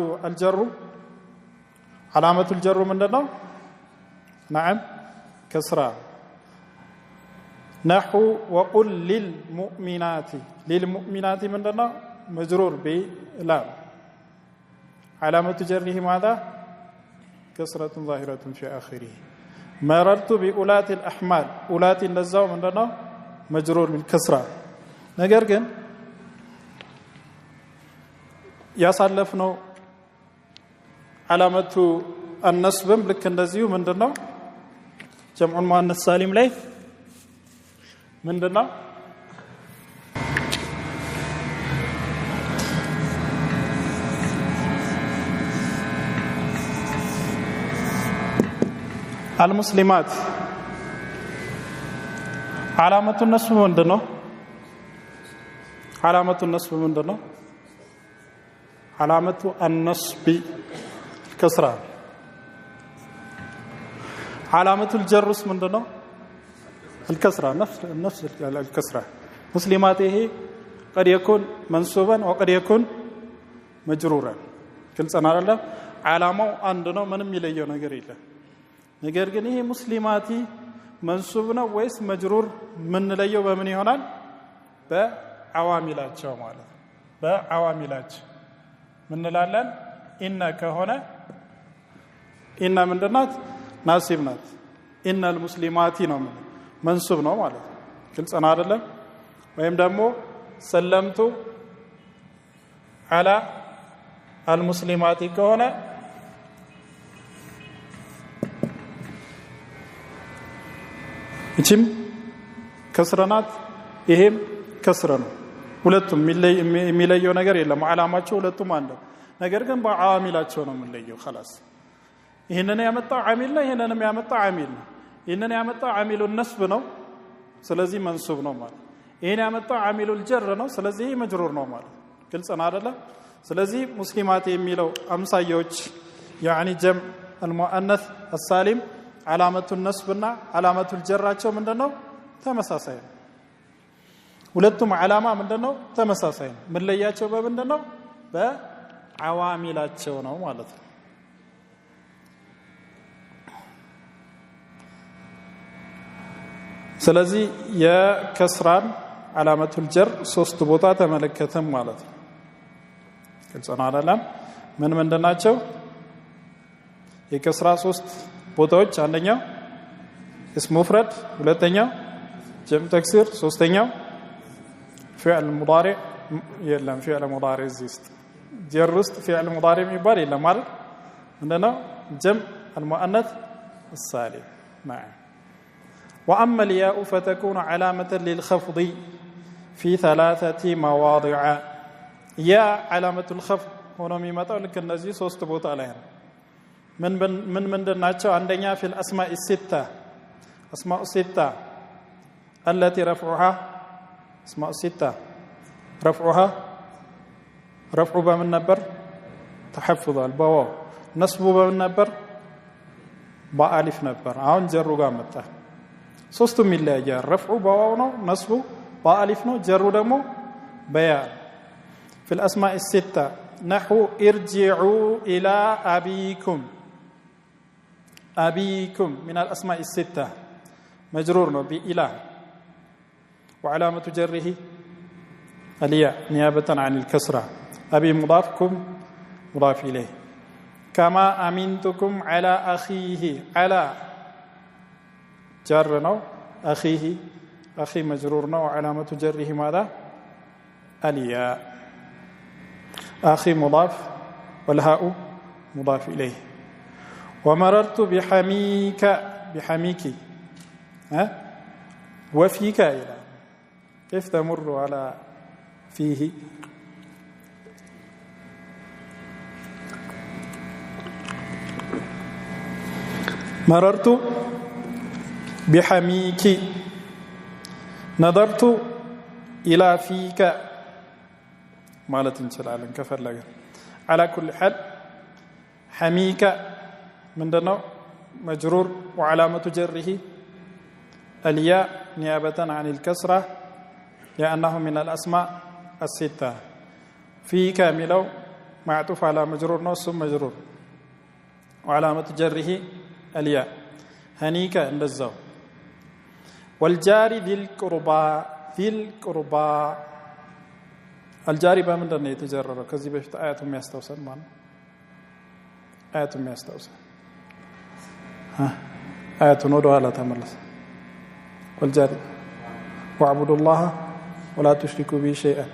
الجر ምንድነው نعم كسرة نحو وقل للمؤمنات ምንድነው مجرور بلا علامه جره ماذا كسرة ظاهرة في آخره مررت بأولات الأحمال أولات النزاو ምንድነው مجرور بالكسرة ነገር ግን ያሳለፍነው علامه النصب ልክ እንደዚሁ ምንድነው جمع المؤنث السالم ላይ ምንድነው المسلمات علامه النصب ምንድነው علامه النصب ምንድነው علامه النصب الكسره علامه الجر ምንድነው الكسره نفس الكسره مسلمات ይሄ قد يكون منصوبا وقد يكون مجرورا ግልጽ ነው አይደል ዓላማው አንድ ነው ምንም ይለየው ነገር የለም ነገር ግን ይሄ ሙስሊማቲ መንሱብ ነው ወይስ መጅሩር ምን ለየው በምን ይሆናል በአዋሚላቸው ማለት በአዋሚላቸው ምን እንላለን ኢነ ከሆነ ኢነ ምንድናት ናሲብ ናት ኢነል ሙስሊማቲ ነው መንሱብ ነው ማለት ግልጽ ነው አይደለም ወይም ደግሞ ሰለምቱ አላ አልሙስሊማቲ ከሆነ እቺም ከስረናት ይሄም ከስረ ነው ሁለቱም የሚለየው ነገር የለም ዓላማቸው ሁለቱም አንድ ነገር ግን በአዋሚላቸው ነው የሚለየው خلاص ይሄንን ያመጣው ዓሚል ነው ይሄንንም ያመጣው ዓሚል ነው ይሄንን ያመጣው ዓሚሉ ነስብ ነው ስለዚህ መንሱብ ነው ማለት ይሄን ያመጣው ዓሚሉ الجر ነው ስለዚህ መጅሩር ነው ማለት ግልጽ ነው አይደለ ስለዚህ ሙስሊማት የሚለው አምሳያዎች يعني جمع المؤنث السالم علامه النصبና علامه الجرራቸው ምንድነው ተመሳሳይ ነው ሁለቱም ዓላማ ምንድነው ተመሳሳይ ነው ምን ለያቸው በምንድነው በአዋሚላቸው ነው ማለት ነው ስለዚህ የከስራን ዓላማቱል ጀር ሶስት ቦታ ተመለከተም ማለት ነው ግልጽ ነው አይደለም ምን ምንድናቸው የከስራ ሶስት ቦታዎች አንደኛው اسم مفرد ሁለተኛው جمع تكسير ሶስተኛው فعل مضارع يلم فعل مضارع زيست جرست فعل مضارع يبال يلم ማለት ምንድነው جمع المؤنث السالم نعم واما الياء فتكون علامه للخفض في ثلاثه مواضع يا علامه الخفض ሆኖ የሚመጣው ልክ እነዚህ ሶስት ቦታ ላይ ነው ምን ምንድናቸው አንደኛ في الاسماء السته اسماء السته التي رفعها اسماء السته رفعها رفع بمن نبر تحفظ البواو نصب بمن نبر بألف نبر አሁን ጀሩ ጋር መጣ ሶስቱም ይለያያል رفع بواو ነው نصب بألف ነው ጀሩ ደግሞ በያ في الاسماء السته نحو ارجعوا الى ابيكم ابيكم من الاسماء السته مجرور ነው بإله وعلامه جره الياء نيابه عن الكسره ابي مضافكم مضاف اليه كما امنتكم على اخيه على جر ነው اخيه اخي مجرور ነው وعلامه جره ماذا الياء اخي مضاف والهاء مضاف اليه ومررت بحميك بحميك وفيك الى كيف تمر على فيه مررت بحميك نظرت الى فيك ማለት እንችላለን ከፈለገ على كل حال حميك ምንድነው مجرور وعلامه جره الياء نيابه عن الكسره لانه من الاسماء السته فيك ميلو معطوف على مجرور ነው ثم مجرور وعلامه جره الياء هنيك እንደዛው والجار ذي القربى ذي القربى الجاري በምንድን ነው የተጀረረው ከዚህ በፊት አያቱ የሚያስተውሰን ማለት አያቱ የሚያስተውሰን አያቱ ነው ወደኋላ ተመለስ والجاري واعبدوا الله ولا تشركوا به شيئا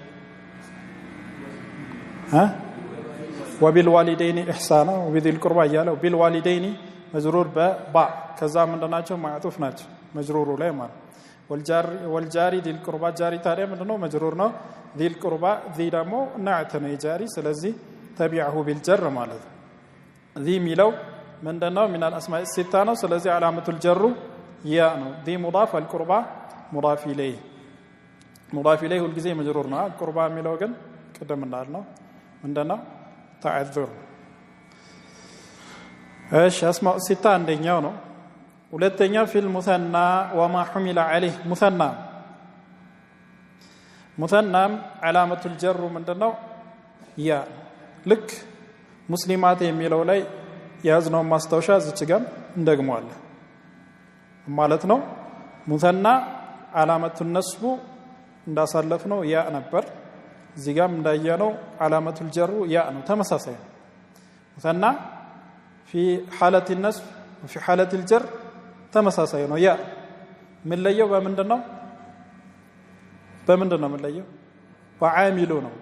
وبالوالدين احسانا وبذي القربى يالو بالوالدين مجرور بباء كذا ምንድናቸው معطوف ናቸው مجرور ላይ ማለት والجاري ذي القربى جاري ታዲያ ምንድነው مجرور ነው ذي القربى ذي ደግሞ نعت ነው የጃሪ ስለዚህ تبعه بالجر ማለት ذي ሚለው ምንድነው من الاسماء السته ነው ስለዚህ علامه الجر يا ነው ذي مضاف القربى مضاف اليه مضاف اليه ሁልጊዜ مجرور ነው القربى ሚለው ግን ቀደም እንዳልነው ምንድነው تعذر ايش اسماء السته አንደኛው ነው ሁለተኛው في المثنى وما حمل عليه مثنى مثنى علامه الجر ምንድነው ያ ልክ ሙስሊማት የሚለው ላይ ያዝነው ማስተውሻ እዚች ጋር እንደግመዋለን ማለት ነው ሙተና علامة النصب እንዳሳለፍነው ያ ነበር እዚህ ጋርም እንዳየነው علامة الجر ያ ነው ተመሳሳይ ነው ሙተና في حالة النصب وفي حالة الجر ተመሳሳይ ነው ያ ምን ለየው በምንድነው ምን ለየው وعامل ነው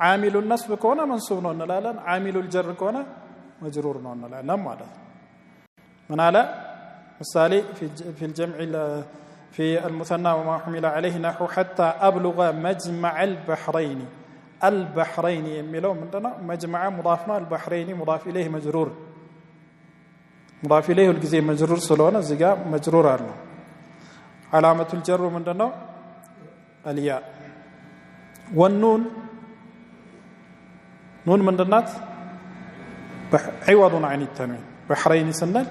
عامل النصب ከሆነ منصوب ነው እንላለን عامل الجر ከሆነ مجرور ነው እንላለን ማለት ነው ምን አለ ምሳሌ في الجمع في المثنى وما حمل عليه نحو حتى أبلغ مجمع البحرين يميلوا مننا مجمع مضافنا البحرين مضاف إليه مجرور مضاف إليه الجزء مجرور سلونا زجاء مجرور عنه علامة الجر مننا الياء والنون نون مننا عوض عن التنوين بحرين سنة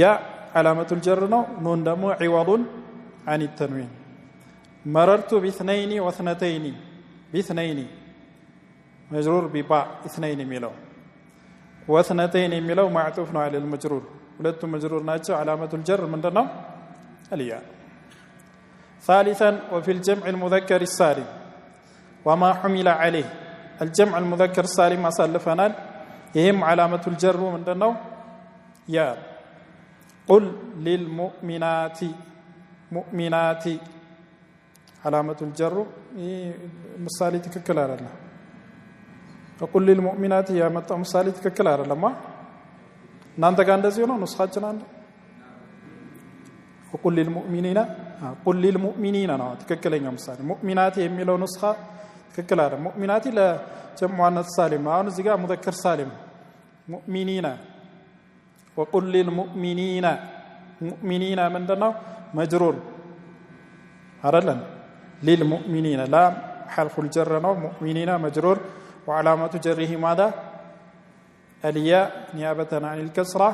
يا علامة الجر نون دمو عوض عن التنوين مررت باثنين واثنتين باثنين مجرور بباء اثنين ميلو واثنتين ميلو معطوف على المجرور ولدت مجرور ناتج علامة الجر من دنا الياء ثالثا وفي الجمع المذكر السالم وما حمل عليه الجمع المذكر السالم ما سلفنا يهم علامة الجر من دنا يا قل للمؤمنات مؤمنات علامة الجر مثالي تككل على الله فقل للمؤمنات يا متى مثالي تككل على الله ما نانتا كان እንደዚህ ነው ንስኻችን አንድ وقل للمؤمنين قل للمؤمنين ነው ትክክለኛ ምሳሌ ሙእሚናት የሚለው ንስኻ ትክክል አይደለም ሙእሚናት ለጀምዕ ሙአነስ ሳሊም አሁን እዚህ ጋር ሙዘከር ሳሊም ሙእሚኒና وقل للمؤمنين مؤمنين من دنا مجرور أرلن للمؤمنين لا حرف الجر نو مؤمنين مجرور وعلامة جره ماذا الياء نيابة عن الكسرة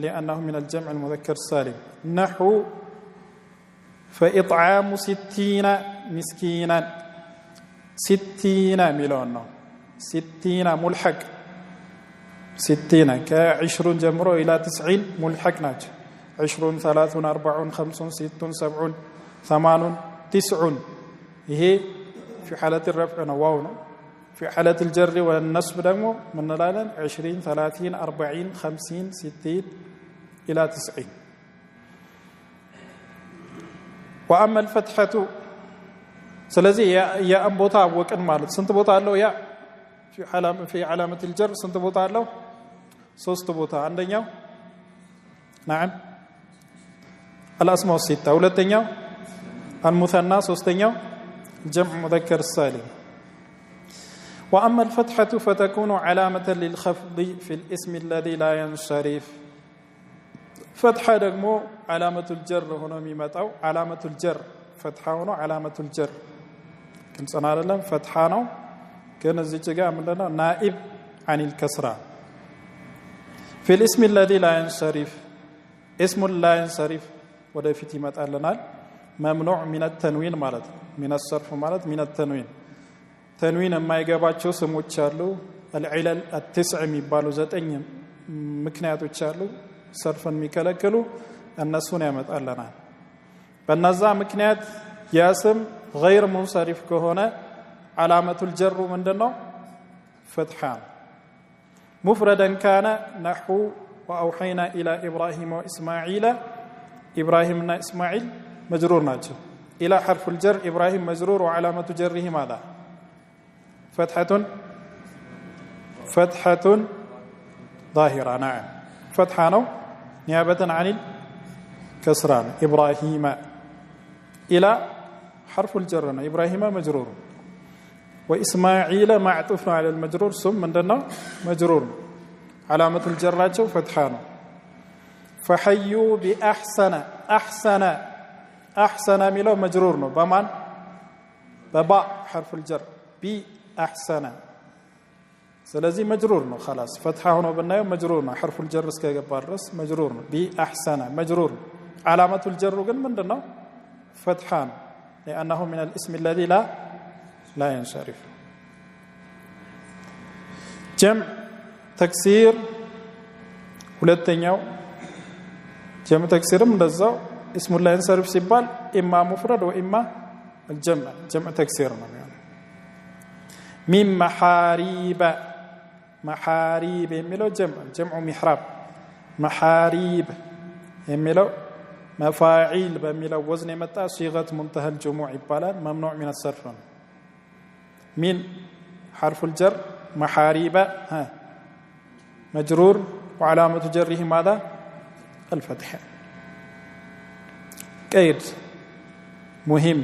لأنه من الجمع المذكر السالم نحو فإطعام 60 مسكينا 60 مليون 60 ملحق 60 كعشرون جمرو إلى 90 ملحق ناج 20 30 40 50 60 70 80 90 هي في حالة الرفع واو في حالة الجر والنصب دمو من نلالن 20 30 40 50 60 إلى 90 وأما الفتحة سلازي يا أبوتا وكن مالت سنت بوتا له يا في علامة الجر سنت بوتا له ሶስት ቦታ አንደኛው نعم الاسماء السته ሁለተኛው المثنى ሶስተኛው جمع مذكر السالم واما الفتحه فتكون علامه للخفض في الاسم الذي لا ينصرف فتحه ደግሞ علامه الجر ሆኖ የሚመጣው علامه الجر فتحه ሆኖ علامه الجر ግልጽና አይደለም فتحه ነው ግን እዚህ ጋር ምንድነው نائب عن الكسره في الاسم الذي لا ينصرف اسم لا ينصرف ወደፊት ይመጣልናል ممنوع من التنوين ማለት من الصرف ማለት من التنوين ተንዊን የማይገባቸው ስሞች አሉ العلل التسع የሚባሉ 9 ምክንያቶች አሉ ሰርፍን የሚከለክሉ እነሱን ያመጣልናል በእነዛ ምክንያት ያ ስም غير منصرف ከሆነ علامة الجر ምንድነው فتحة مفردا كان نحو وأوحينا إلى إبراهيم وإسماعيل إبراهيم وإسماعيل مجرور ناجو إلى حرف الجر إبراهيم مجرور وعلامة جره ماذا فتحة ظاهرة نعم فتحة نيابة عن الكسران إبراهيم إلى حرف الجر إبراهيم مجرور وإسماعيل معطوف على المجرور ثم من دنا مجرور علامة الجر فتحة فحيوا بأحسن أحسن ميلو مجرور بمان بباء حرف الجر بأحسن سلازي مجرور خلاص فتحة هنا بنايو مجرور حرف الجر اسكيغبارس مجرور بأحسن مجرور علامة الجر من دنا فتحان لأنه من الاسم الذي لا ينصرف جمع تكسير ሁለተኛው ጀምዕ ተክሲርም እንደዛው اسم لا ينصرف ሲባል اما مفرد واما الجمع جمع تكسير ነው የሚሆነው من محاريب የሚለው جمع محراب محاريب የሚለው مفاعيل በሚለው ወዝን የመጣ صيغه منتهى الجموع ይባላል ممنوع من الصرف من حرف الجر محاريب مجرور وعلامه جره ماذا الفتحه قيد مهم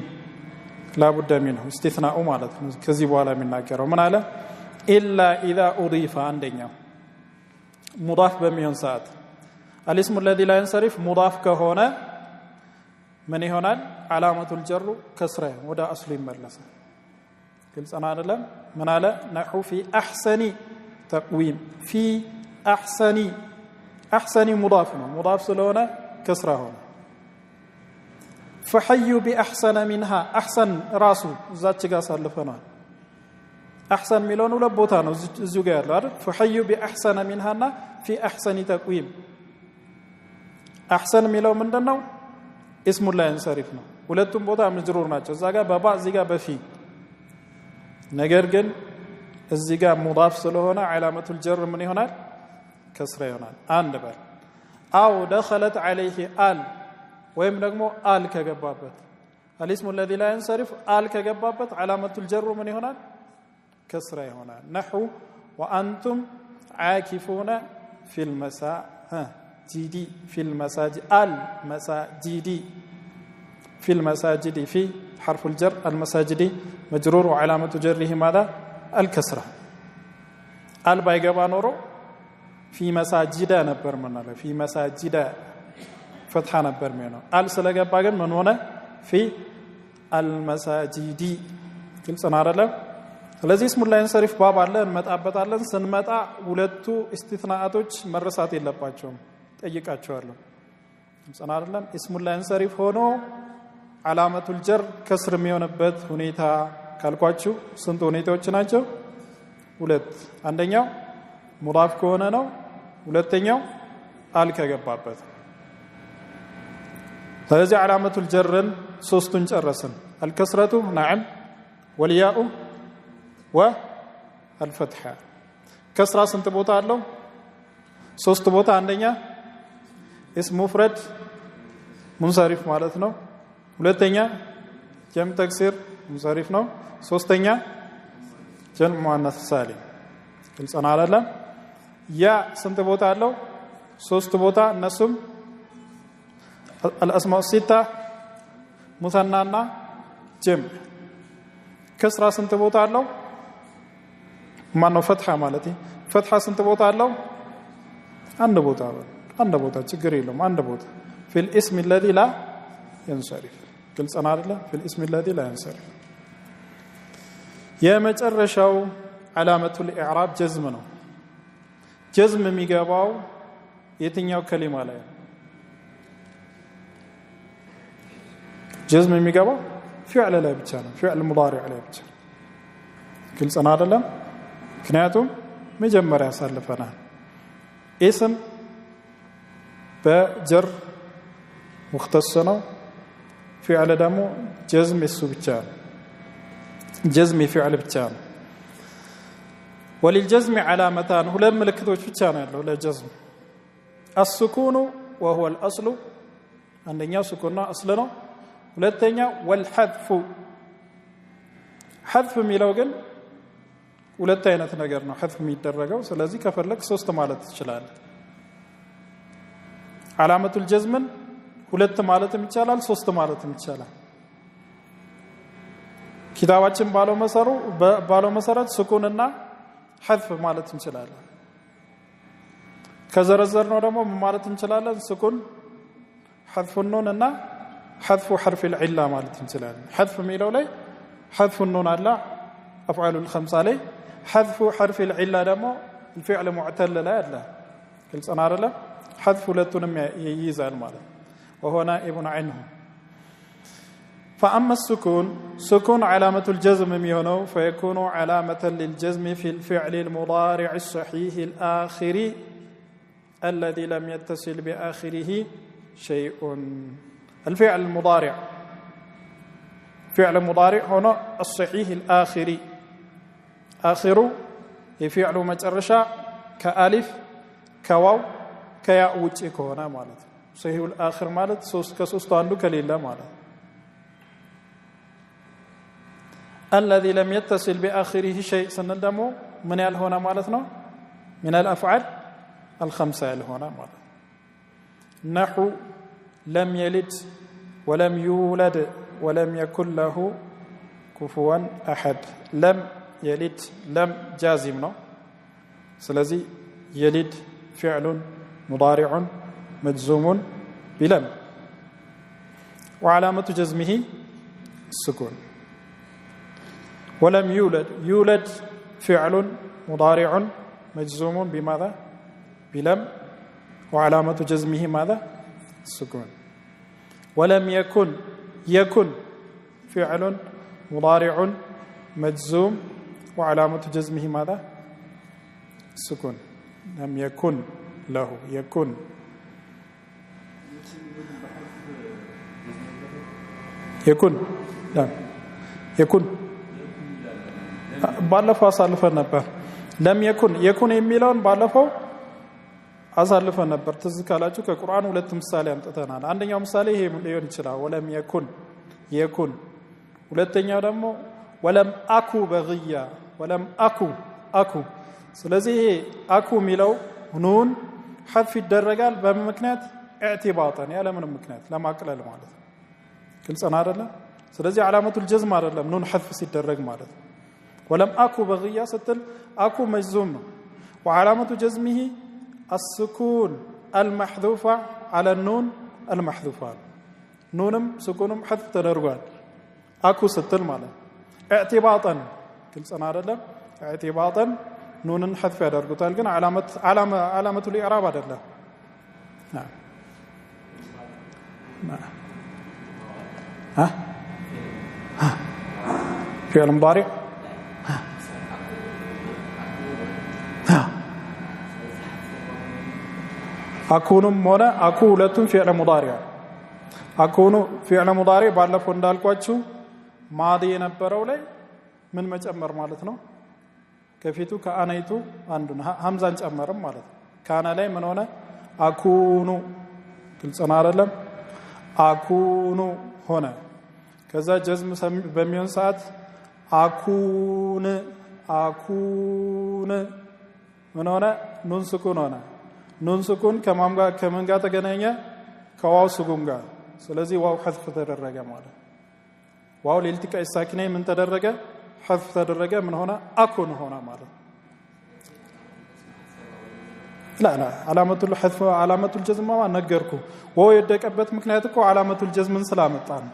لا بد منه استثناء ማለት ነው ከዚህ በኋላ የሚናገረው ምን አለ الا اذا اضيف عندنا مضاف በሚሆን ሰዓት الاسم الذي لا ينصرف مضاف ከሆነ ምን ይሆናል علامه الجر كسره ወደ اصሉ ይመለሳል ግልጽ ነው አይደለም ምን አለ نحو في احسن تقويم في احسن مضاف ነው مضاف ስለሆነ كسره ሆነ فحيوا باحسن منها احسن راسو እዛች ጋር ሳልፈናል احسن ሚለውን ሁለት ቦታ ነው እዚሁ ጋር ያለው አይደል فحيوا باحسن منها እና في احسن تقويم احسن ሚለው ምንድነው اسم لا ينصرف ነው ሁለቱም ቦታ مجرور ናቸው እዛ ጋር በባ እዚህ ጋር በፊ ነገር ግን እዚህ ጋር مضاف ስለሆነ علامه الجر ምን ይሆናል كسره ይሆናል አንድ በል او دخلت عليه ال ወይም ደግሞ አል ከገባበት الاسم الذي لا ينصرف አል ከገባበት علامه الجر ምን ይሆናል كسره ይሆናል نحو وانتم عاكفون في المساجد في المساجد المساجد في المساجد في حرف الجر المساجد مجرور وعلامه جره ماذا الكسره ال بايغባ ኖሮ في مساجد ነበር ማለት في مساجد فتحه ነበር የሚሆነው አል ስለገባ ግን ምን ሆነ في المساجد ግልጽ ነው አይደል ስለዚህ اسم لا ينصرف ባብ አለ እንመጣበታለን ስንመጣ ሁለቱ استثناءቶች መረሳት የለባቸውም ጠይቃቸዋለሁ ግልጽ ነው አይደል اسم لا ينصرف ሆኖ علامه الجر كسر የሚሆንበት ሁኔታ ካልኳችሁ ስንት ሁኔታዎች ናቸው ሁለት አንደኛው ሙዳፍ ከሆነ ነው ሁለተኛው አል ከገባበት ስለዚህ علامه الجر ሶስቱን ጨረስን الكسره نعم والياء والفتحه كسره ስንት ቦታ አለው ሶስት ቦታ አንደኛ اسم مفرد منصرف ማለት ነው ሁለተኛ جمع تكسير منصرف ነው ሶስተኛ جمع مؤنث سالم ግልጽ ነው አይደል ያ ስንት ቦታ አለው ሶስት ቦታ እነሱም الاسماء السته مثنى جمع كسره ስንት ቦታ አለው ማነው فتحه ማለት فتحه ስንት ቦታ አለው አንድ ቦታ ችግር የለውም አንድ ቦታ في الاسم الذي لا ينصرف ግልጽ ነው አይደል في الاسم الذي لا ينصرف የመጨረሻው علامه الاعراب جزم ነው جزم የሚገባው የትኛው ከሊማ ላይ جزم የሚገባው فعل ላይ ብቻ ነው فعل مضارع ላይ ብቻ ግልጽ ነው አይደለም ምክንያቱም መጀመሪያ ያሳልፈናል اسم በጀር مختص ነው فعل ደግሞ جزم እሱ ብቻ ነው جزم فعل ብቻ ነው وللجزم علامتان ሁለት ምልክቶች ብቻ ነው ያለው ለجزم السكون وهو الاصل አንደኛው ስኩን ነው አስል ነው ሁለተኛው والحذف حذف የሚለው ግን ሁለት አይነት ነገር ነው حذف የሚደረገው ስለዚህ ከፈለክ ሶስት ማለት ይችላል علامه الجزم ሁለት ማለትም ይቻላል ሶስት ማለትም ይቻላል ኪታባችን ባለው መሰረት ስኩንና حذف ማለት እንችላለን ከዘረዘርነው ደግሞ ማለት እንችላለን ስኩን حذف النون እና حذف حرف العله ማለት እንችላለን حذف የሚለው ላይ حذف النون አለ افعال الخمسه ላይ حذف حرف العله ደግሞ الفعل معتل ላይ አለ ግልጽ ነው አይደል حذف ሁለቱንም ይይዛል ማለት وهو نائب عنه فأما السكون سكون علامة الجزم ميونو فيكون علامة للجزم في الفعل المضارع الصحيح الآخر الذي لم يتصل بآخره شيء الفعل المضارع فعل مضارع هنا الصحيح الآخري آخر يفعل مجرشا كألف كواو كياء وجه كهنا مالت صحيح الآخر مالت كسوستو عنده كليلا مالت الذي لم يتصل بآخره شيء سندمو من هنا مالتنا من الأفعال الخمسة هنا مالت نحو لم يلد ولم يولد ولم يكن له كفوا أحد لم يلد لم جازمنا سلازي يلد فعل مضارع مجزوم بلم وعلامة جزمه السكون ولم يولد يولد فعل مضارع مجزوم بماذا بلم وعلامة جزمه ماذا السكون ولم يكن يكن فعل مضارع مجزوم وعلامة جزمه ماذا السكون لم يكن له يكن يكن لا يكن ባለፈው አሳልፈን ነበር ለም يكن የሚለውን ባለፈው አሳልፈን ነበር ትዝ ካላችሁ ከቁርአን ሁለት ምሳሌ አምጥተናል አንደኛው ምሳሌ ይሄ ሊሆን ይችላል ወለም يكن ሁለተኛው ደግሞ ወለም አኩ በግያ ወለም አኩ ስለዚህ አኩ የሚለው ኑን حذف ይደረጋል በምክንያት اعتباطا ያለ ምንም ምክንያት ለማቅለል ማለት ነው ግልጽ ነው አይደል ስለዚህ علامቱል ጀዝም አይደለም ኑን حذف ሲደረግ ማለት ነው ولم أكو بغية ستل أكو مجزوم وعلامة جزمه السكون المحذوفة على النون المحذوفة نونم سكونم حذف تدرجان أكو ستل ماله اعتباطا كل سنة هذا اعتباطا نون حذف تدرجان لكن علامة الإعراب هذا نعم فعل مضارع أكونم مونا أكو ሁለቱም فعل مضارع أكون فعل مضارع ባለፈው እንዳልኳችሁ ማዲ የነበረው ላይ ምን መጨመር ማለት ነው ከፊቱ ከአነይቱ አንዱን ሐምዛን ጨመረም ማለት ነው ካና ላይ ምን ሆነ አኩኑ ግልጽ ነው አይደለም አኩኑ ሆነ ከዛ ጀዝም በሚሆን ሰዓት አኩን ምን ሆነ ኑን ስኩን ሆነ ኑን ስኩን ከማን ጋር ተገናኘ ከዋው ስኩን ጋር ስለዚህ ዋው حذف ተደረገ ማለት ዋው ለልቲቃይ ሳኪናይ ምን ተደረገ حذف ተደረገ ምን ሆነ አኩን ሆነ ማለት لا علامه الحذف علامه الجزم ما ነገርኩ ዋው የደቀበት ምክንያት እኮ علامه الجزم ስላመጣ ነው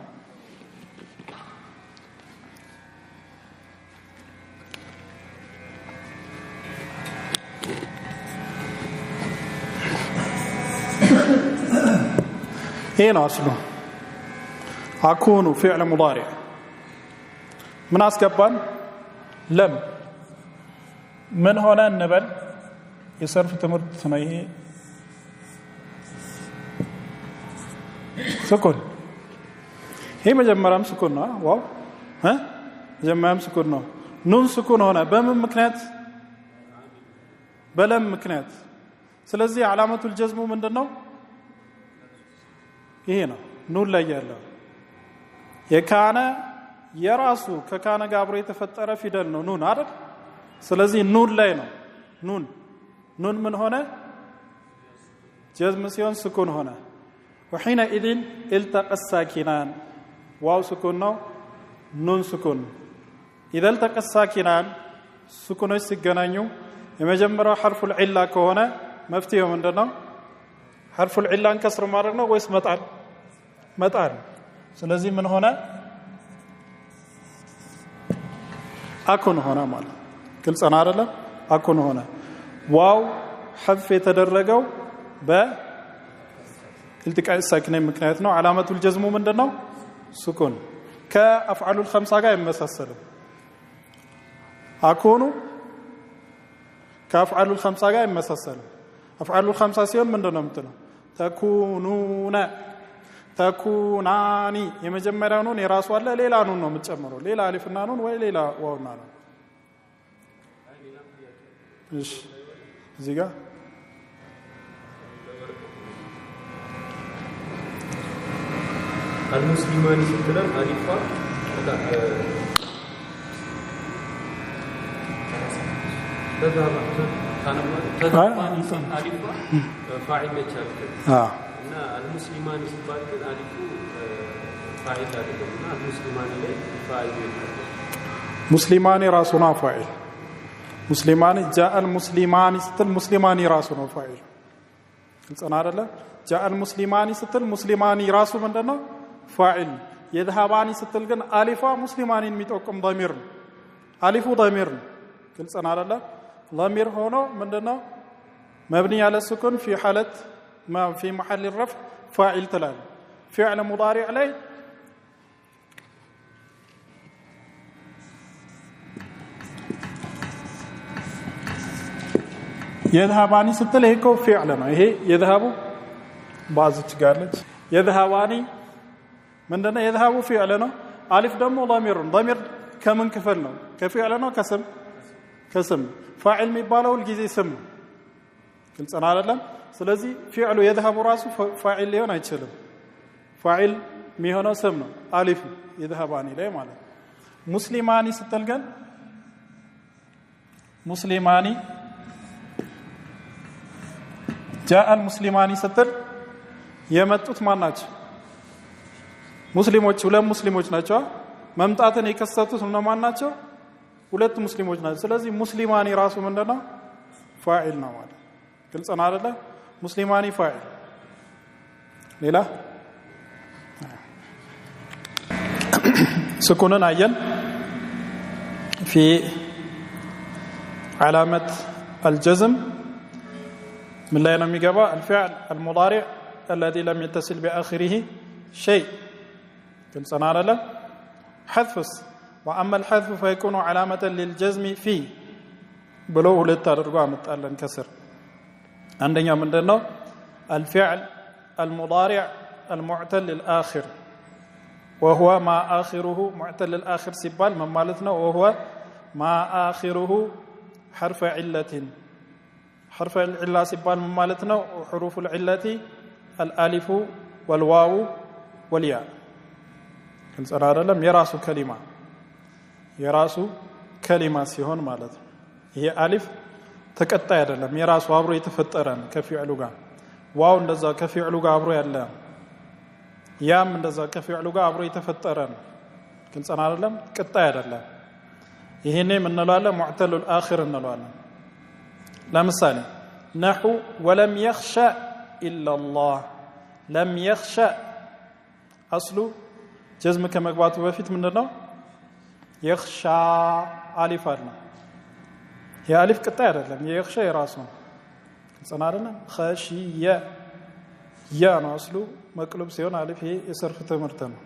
هنا أصله أكون فعل مضارع من أسكبان لم من هنا النبل يصرف تمر ثنائي سكون هي مجمرام سكون واو ها مجمرام سكون نون سكون هنا بم مكنات بلم مكنات سلزي علامة الجزم من دنو ይሄ ነው ኑን ላይ ያለው የካነ የራሱ ከካነ ጋር አብሮ የተፈጠረ ፊደል ነው ኑን አይደል ስለዚህ ኑን ላይ ነው ኑን ምን ሆነ ጀዝም ሲሆን ስኩን ሆነ وحينئذ التقى الساكنان واو سكون ነው ኑን ስኩን اذا التقى الساكنان ስኩኖች ሲገናኙ የመጀመሪያው حرف العله ከሆነ መፍትሄው ምንድነው حرف العله انكسر ማድረግ ነው ወይስ መጣል ስለዚህ ምን ሆነ አኩን ሆነ ማለት ግልጽ ነው አይደለም አኩን ሆነ ዋው حذف የተደረገው በالتقاء الساكنين ምክንያት ነው علامه الجزم ምንድነው سكون كافعال الخمسه ጋር ይመሳሰላል አኩኑ كافعال الخمسه ጋር ይመሳሰላል أفعال الخمسة سيون من دونهم تلو تكونون تكوناني يمجمع نون يراس ولا ليلا نون متجمروا ليلا ألف نون ولا ليلا واو نون إيش زيجا المسلمان ستلم ألفا تذهب ألفا فاعل مجال المسلمان سبارك ألفو فاعل هذا المسلمان لي فاعل مسلمان راسنا فاعل مسلمان جاء المسلمان ستل مسلمان راسنا فاعل أنا أقول جاء المسلمان ستل مسلمان راسو من دنا فاعل يذهبان ستل جن ألفا مسلمان ميتوكم ضمير ألفو ضمير كل أنا أقول ضمير هنا من دنا مبني على السكون في حالة ما في محل الرفع فاعل تلال فعل مضارع عليه يذهباني ستل هيكو فعلنا هي يذهبوا بعض قالت يذهباني من دنا يذهبوا فعلنا ألف دم ضمير كمن كفلنا كفعلنا كسم كسم فاعل ميبالو الجزء سم كل سنة على ስለዚህ فعل يذهب راسه فاعل ሊሆን አይችልም فاعل የሚሆነው ስም ነው አሊፍ يذهباني ላይ ማለት ሙስሊማኒ ስትል ግን ሙስሊማኒ جاء المسلمان ስትል የመጡት ማን ናቸው ሙስሊሞች ሁለት ሙስሊሞች ናቸው መምጣትን የከሰቱት እነማን ናቸው ሁለት ሙስሊሞች ናቸው ስለዚህ ሙስሊማኒ ራሱ ምንድነው فاعل ነው ማለት ግልጽ ነው አይደል مسلماني فاعل ليلى سكون عين في علامة الجزم من لا ينمي قبا الفعل المضارع الذي لم يتصل بآخره شيء كل سنة لا حذف وأما الحذف فيكون علامة للجزم فيه بلوه للترقى متألن كسر عندنا من دونه الفعل المضارع المعتل للآخر وهو ما آخره معتل للآخر سبال من مالتنا وهو ما آخره حرف علة حرف العلة سبال من مالتنا وحروف العلة الألف والواو والياء الزرار لم يراس كلمة سيهون مالتنا هي ألف ተቀጣይ አይደለም የራሱ አብሮ የተፈጠረ ነው ከፊዕሉ ጋር ዋው እንደዛ ከፊዕሉ ጋር አብሮ ያለ ያም እንደዛ ከፊዕሉ ጋር አብሮ የተፈጠረ ነው ግልጽ አይደለም ቀጣይ አይደለም ይሄኔ ምን እንላለን ሙዕተሉል አኺር እንላለን ለምሳሌ ነሑ ወለም يخش الا الله لم يخش اصله جزم ከመግባቱ በፊት ምንድነው يخشى አሊፍ አለ يا ألف قطع አይደለም የخشى የራሱ ጽናልና خشيه ያ ነው አስሉ መቅለብ ሲሆን አሊፍ ይሄ የሰርፍ ትምህርት ነው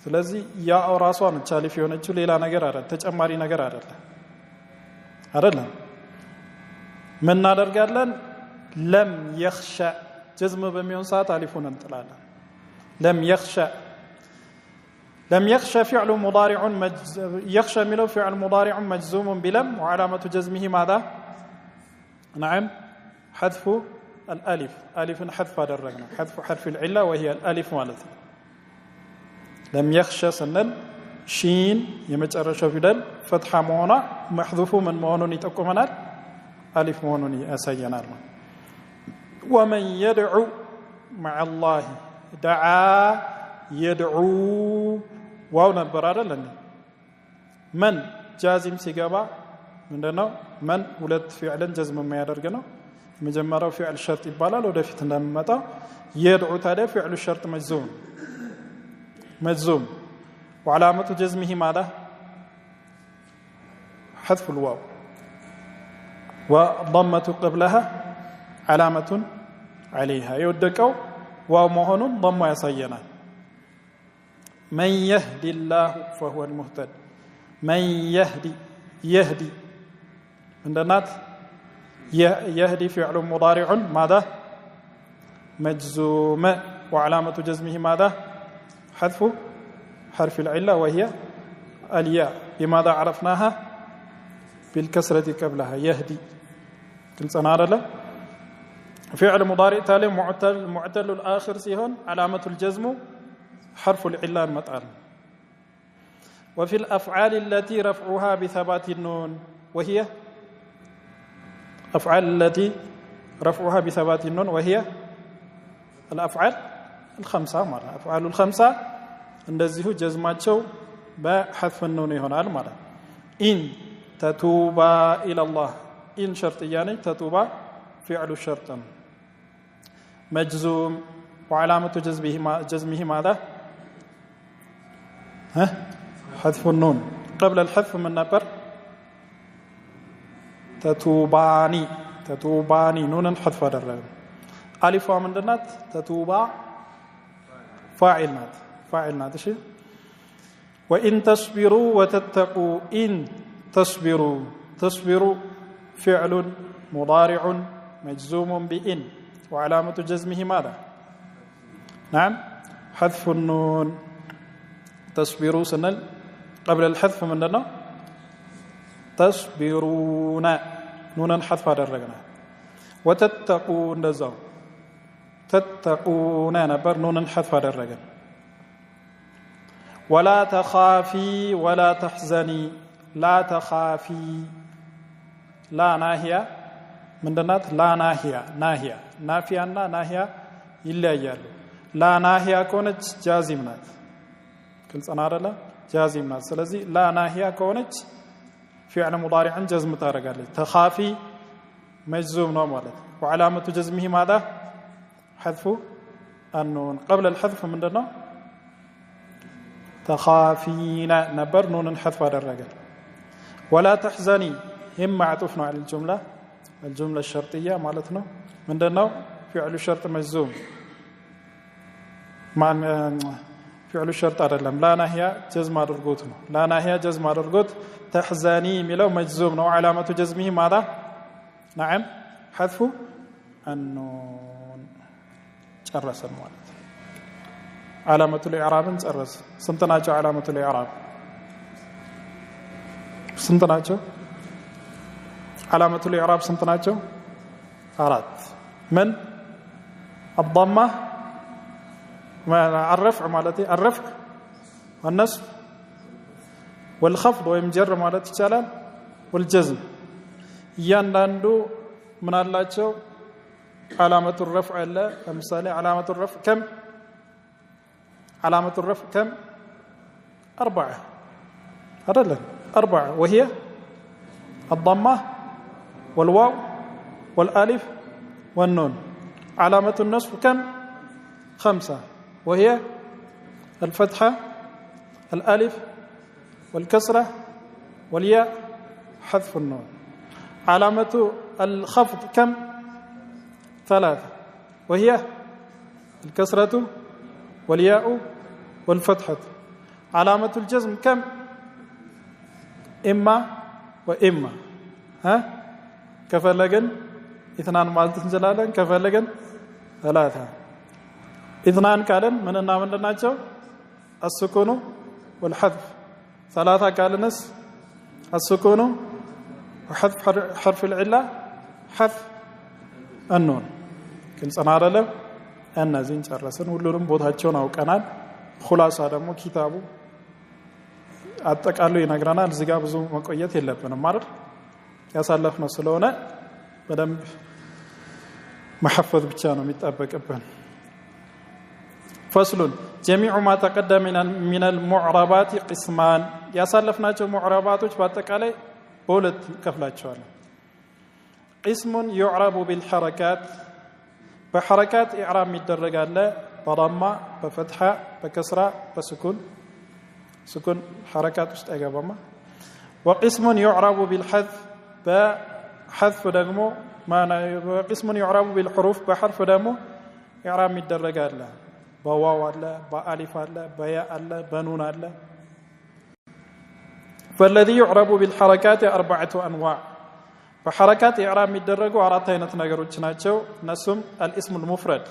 ስለዚህ ያ ራሷ ነች አሊፍ የሆነችው ሌላ ነገር አይደለም ተጨማሪ ነገር አይደለም ምን እናደርጋለን ለም يخشى جزم በሚሆን ሰዓት አሊፉን እንጥላለን لم يخشى فعل مضارع يخشى منه فعل مضارع مجزوم بلم وعلامة جزمه ماذا؟ نعم حذف الألف ألف حذف درجنا حذف حرف العلة وهي الألف مالتنا لم يخشى سنن شين يمجرش فدل فتحة مونا محذوف من مونوني تقومنا ألف مونوني أسينا ومن يدعو مع الله دعا يدعو واو نبر አይደለም من جازم ሲገባ ምንድነው من ሁለት ፊዕልን ጀዝም የሚያደርግ ነው መጀመሪያው ፊዕል ሸርጥ ይባላል ወደፊት እንደምመጣ يدعو ታዲያ ፊዕሉ ሸርጥ مجزوم وعلامة جزمه ماذا حذف الواو وضمة قبلها علامة عليها يودقوا واو مهون ضم يسينا من يهدي الله فهو المهتد من يهدي من دنات يهدي فعل مضارع ماذا مجزوم وعلامة جزمه ماذا حذف حرف العلة وهي الياء بماذا عرفناها بالكسرة قبلها يهدي كنت أنا له فعل مضارع تالي معتل الآخر سيهون علامة الجزم حرف العلة المتعال وفي الأفعال التي رفعها بثبات النون وهي أفعال التي رفعها بثبات النون وهي الأفعال الخمسة مرة أفعال الخمسة እንደዚሁ ጀዝማቸው በሐذف النون ይሆናል ማለት إن تتوبا إلى الله إن شرطية ነች تتوبا فعل الشرط مجزوم وعلامة جزمه ماذا حذف النون قبل الحذف من نبر تتوباني نون حذف درجة ألف من دنات تتوبا فاعل نات شيء وإن تصبروا وتتقوا إن تصبروا فعل مضارع مجزوم بإن وعلامة جزمه ماذا نعم حذف النون تصبروا سنل قبل الحذف من دنا تصبرون نون حذف درجنا وتتقون دزاو تتقون نبر نون حذف درجنا ولا تخافي ولا تحزني لا تخافي لا ناهية من دنات لا ناهية نافية ناهية إلا يالو لا ناهية كونت جازمنات كنت أنا أرى جازمنات سلزي لا ناهية كونت فعل مضارع جزم تارق تخافي مجزوم نومالت وعلامة جزمه ماذا حذف النون قبل الحذف من دنا تخافين نبر نون حذف الرجل ولا تحزني هم معطوفنا على الجملة الشرطية مالتنا من دنا فعل الشرط مجزوم مع فعل الشرط أدلم لا نهي جزم درجوتنا لا نهي جزم درجوت تحزني ملو مجزوم وعلامة جزمه ماذا نعم حذف النون جرس المؤلف علامة الإعراب نترس سنتناجو علامة الإعراب سنتناجو علامة الإعراب سنتناجو أراد من الضمة الرفع مالتي الرفع والنصب والخفض ويمجر مالتي جلال والجزم ياندو من الله علامة الرفع لا مثال علامة الرفع كم علامة الرفع كم 4 هذا 4 وهي الضمة والواو والالف والنون علامة النصب كم 5 وهي الفتحة الالف والكسرة والياء حذف النون علامة الخفض كم 3 وهي الكسرة والياء والفتحة علامة الجزم كم إما وإما كفلقن 2 مالت انجلالا كفلقن 3 2 قالن من النام لناچو السكون والحذف 3 قالنس السكون وحذف حرف العلة حذف النون كل صناره له እነዚህን ጨረስን ሁሉንም ቦታቸውን አውቀናል ኹላሳ ደግሞ ኪታቡ አጠቃሎ ይነግረናል እዚህ ጋር ብዙ መቆየት የለብንም አይደል ያሳለፍነው ስለሆነ በደንብ محفظ ብቻ ነው የሚጠበቅብን فصل جميع ما تقدم من المعربات قسمان ያሳለፍናቸው ሙዕረባቶች በአጠቃላይ በሁለት ከፍላቸዋል قسم يعرب بالحركات بحركات إعراب متدرج على بضمة بفتحة بكسرة بسكون سكون حركات استجابة وقسم يعرب بالحذف بحذف دمو قسم يعرب بالحروف بحرف دمو إعراب متدرج على بواو على بألف على بياء على بنون على فالذي يعرب بالحركات 4 أنواع በሐረካት ኢዕራብ የሚደረጉ አራት አይነት ነገሮች ናቸው እነሱም الاسم المفرد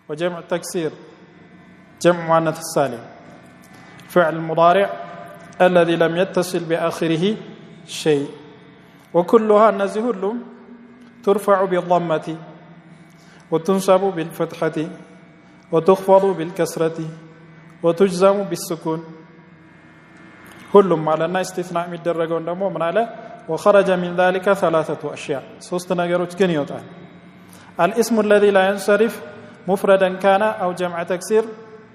وجمع التكسير جمع مؤنث السالم فعل المضارع الذي لم يتصل بآخره شيء وكلها نزهلهم ترفع بالضمة وتنصب بالفتحة وتخفض بالكسرة وتجزم بالسكون كلهم على الناس استثناء مدرجون دمو من على وخرج من ذلك ثلاثة أشياء ሶስት ነገሮች ግን ይወጣል الاسم الذي لا ينصرف مفردا كان أو جمع تكسير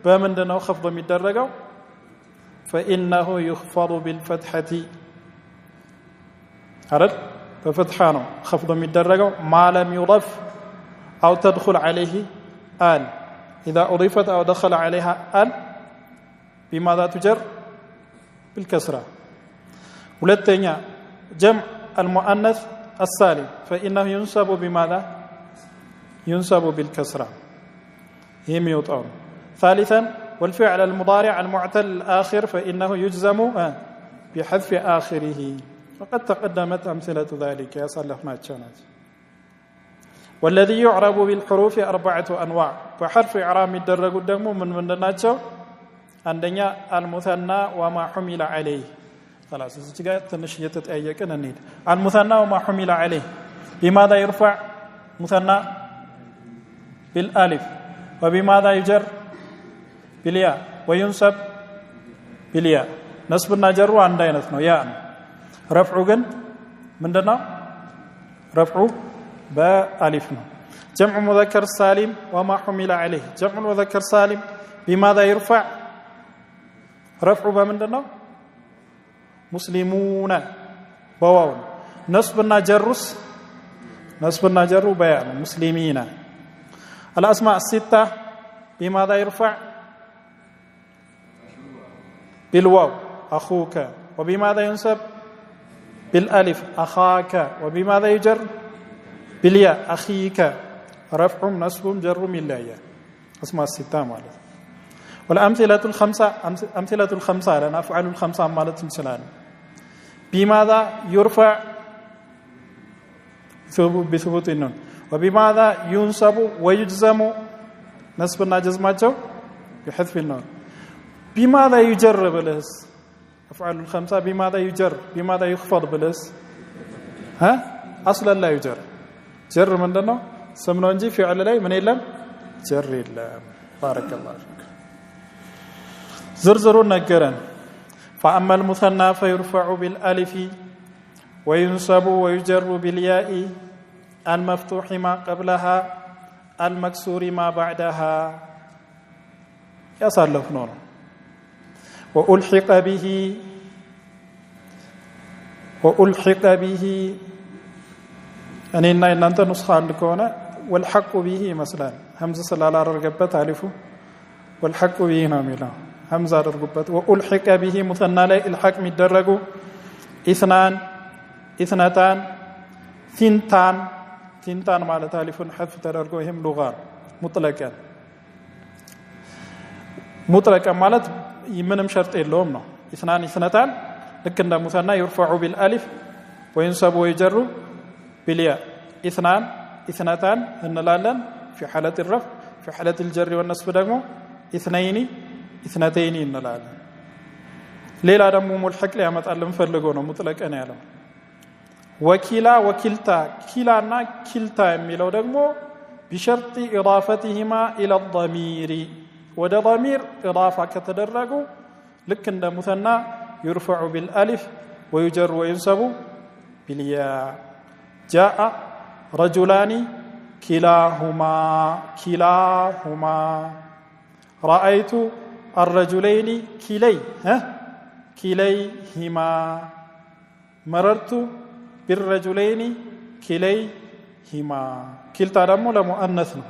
بمندنو خفض مدرجو فإنه يخفض بالفتحة عرد ففتحانه خفض مدرجو ما لم يضف أو تدخل عليه آل إذا أضيفت أو دخل عليها آل بماذا تجر بالكسرة ولتنيا جمع المؤنث السالم فإنه ينصب بماذا ينصب بالكسرة هم يطعون ثالثا والفعل المضارع المعتل الآخر فإنه يجزم بحذف آخره وقد تقدمت أمثلة ذلك يا صلحنا الشانات والذي يعرب بالحروف 4 أنواع فحرف إعراب يدرج الدم من الناتشو عندنا المثنى وما حمل عليه خلاص استجا تنش يتتأيكن النيد المثنى وما حمل عليه بماذا يرفع مثنى بالالف وبماذا يجر بالياء وينصب بالياء نصبنا جر عند አይነት ነው ያ رفع ግን ምንድነው رفع بالالف ነው جمع مذكر سالم وما حمل عليه جمع مذكر سالم بماذا يرفع رفع بمندنو مسلمون بواو نصبنا جرس نصبنا جر بيان مسلمين الاسماء السته بماذا يرفع بالواو اخوك وبماذا ينصب بالالف اخاك وبماذا يجر بالياء اخيك رفع نصب جر من لا اسماء السته مالك والأمثلة الخمسة أمثلة الخمسة لنا أفعال الخمسة مالت مثلان بماذا يرفع بثبوت النون وبماذا ينصب ويجزم نصبنا جزماته بحذف النون بماذا يجر بالس أفعال الخمسة بماذا يجر بماذا يخفض بالس أصلا لا يجر جر من دونه سمنون جي فعل لي من إلا جر إلا بارك الله فيك زرزر نجرا فأما المثنى فيرفع بالألف وينصب ويجر بالياء المفتوح ما قبلها المكسور ما بعدها يصلف نور وألحق به أن أنت نسخة عندكم والحق به مثلا همزة سلالة رقبت ألفه والحق به ناملا همزة رقبت وألحق به مثنى لا الحق مدرجو اثنان اثنتان ثنتان مع تالف حذف تدرجوهم لغات مطلقا مالت يمنم شرط اللهم ነው اثنان اثنتان لك እንደ مثنى يرفع بالالف وينصب ويجر بالياء اثنان اثنتان እንላለን في حالة الرفع في حالة الجر والنصب ደግሞ اثنين اثنتين እንላለን ሌላ ደግሞ ሙልሐቅ ሊያመጣልን ፈልጎ ነው ሙጥለቅ ነው ያለው ወኪላ ወኪልታ ኪላና ኪልታ የሚለው ደግሞ بشرط اضافتهما الى الضمير ወደ ضمير اضافه ከተደረጉ ልክ እንደ مثنى يرفع بالالف ويجر وينصب بالياء جاء رجلان كلاهما رأيت الرجلين كليهما مررت بالرجلين كليهما كلتا دمو لمؤنث ነው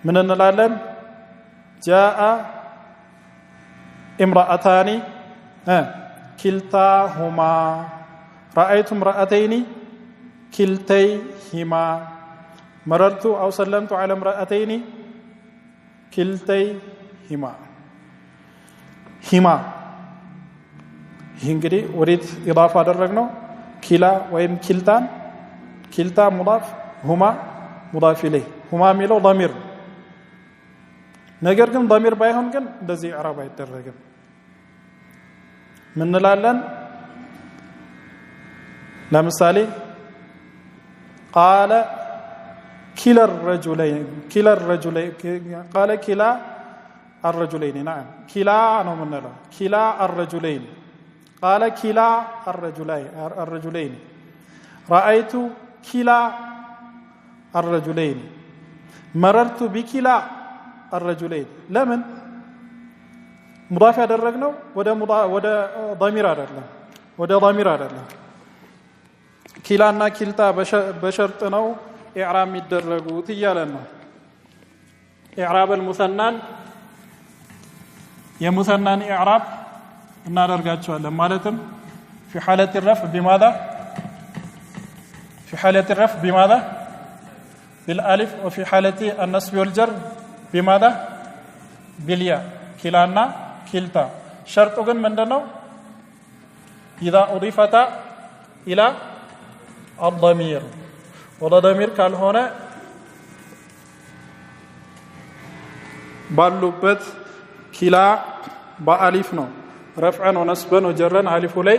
من እንላለን جاء امرأتان كلتاهما رأيت امرأتين كلتيهما مررت أو سلمت على امرأتين كلتيهما ይህ እንግዲህ ወዴት ኢዳፋ አደረግነው ኪላ ወይም ኪልታን ኪልታ ሙዳፍ ሁማ ሙዳፍ ኢለይህ ሁማ የሚለው ضمير ነገር ግን ضمير ባይሆን ግን እንደዚህ ኢዕራብ አይደረግም ምን እንላለን ለምሳሌ قال كلا الرجلين قال كلا الرجلين نعم كلا ነው ምንለው كلا الرجلين قال كلا الرجلين رأيت كلا الرجلين مررت بكلا الرجلين لمن مضاف ያደረግነው ወደ ضمير አይደለም ወደ ضمير አይደለም ኪላና ኪልታ በሸርጥ ነው ኢዕራብ የሚደረጉት እያለን ነው ኢዕራብ المثنى የሙሰናን ኢዕራብ እናደርጋቸዋለን ማለትም في حالة الرفع بماذا في حالة الرفع بماذا بالالف وفي حالة النصب والجر بماذا بالياء كلانا كلتا شرط ግን ምንድነው اذا اضيفت الى الضمير والضمير ካልሆነ ባሉበት ኪላ በአሊፍ ነው ረፍዐን ወነስበን ወጀረን አሊፉ ላይ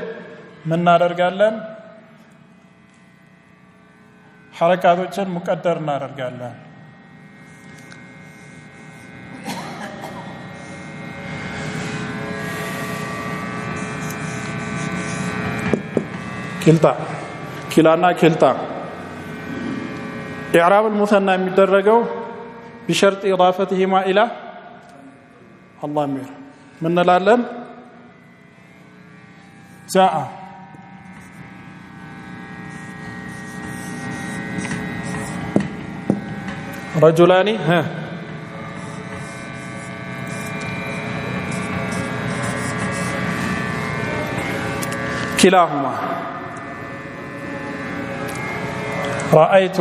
ምን እናደርጋለን ሐረካቶችን ሙቀደር እናደርጋለን ኪልታ ኪላና ኪልታ ኢዕራብ المثنى የሚደረገው بشرط اضافتهما الى الضمير من እንላለን جاء رجلان كلاهما رأيت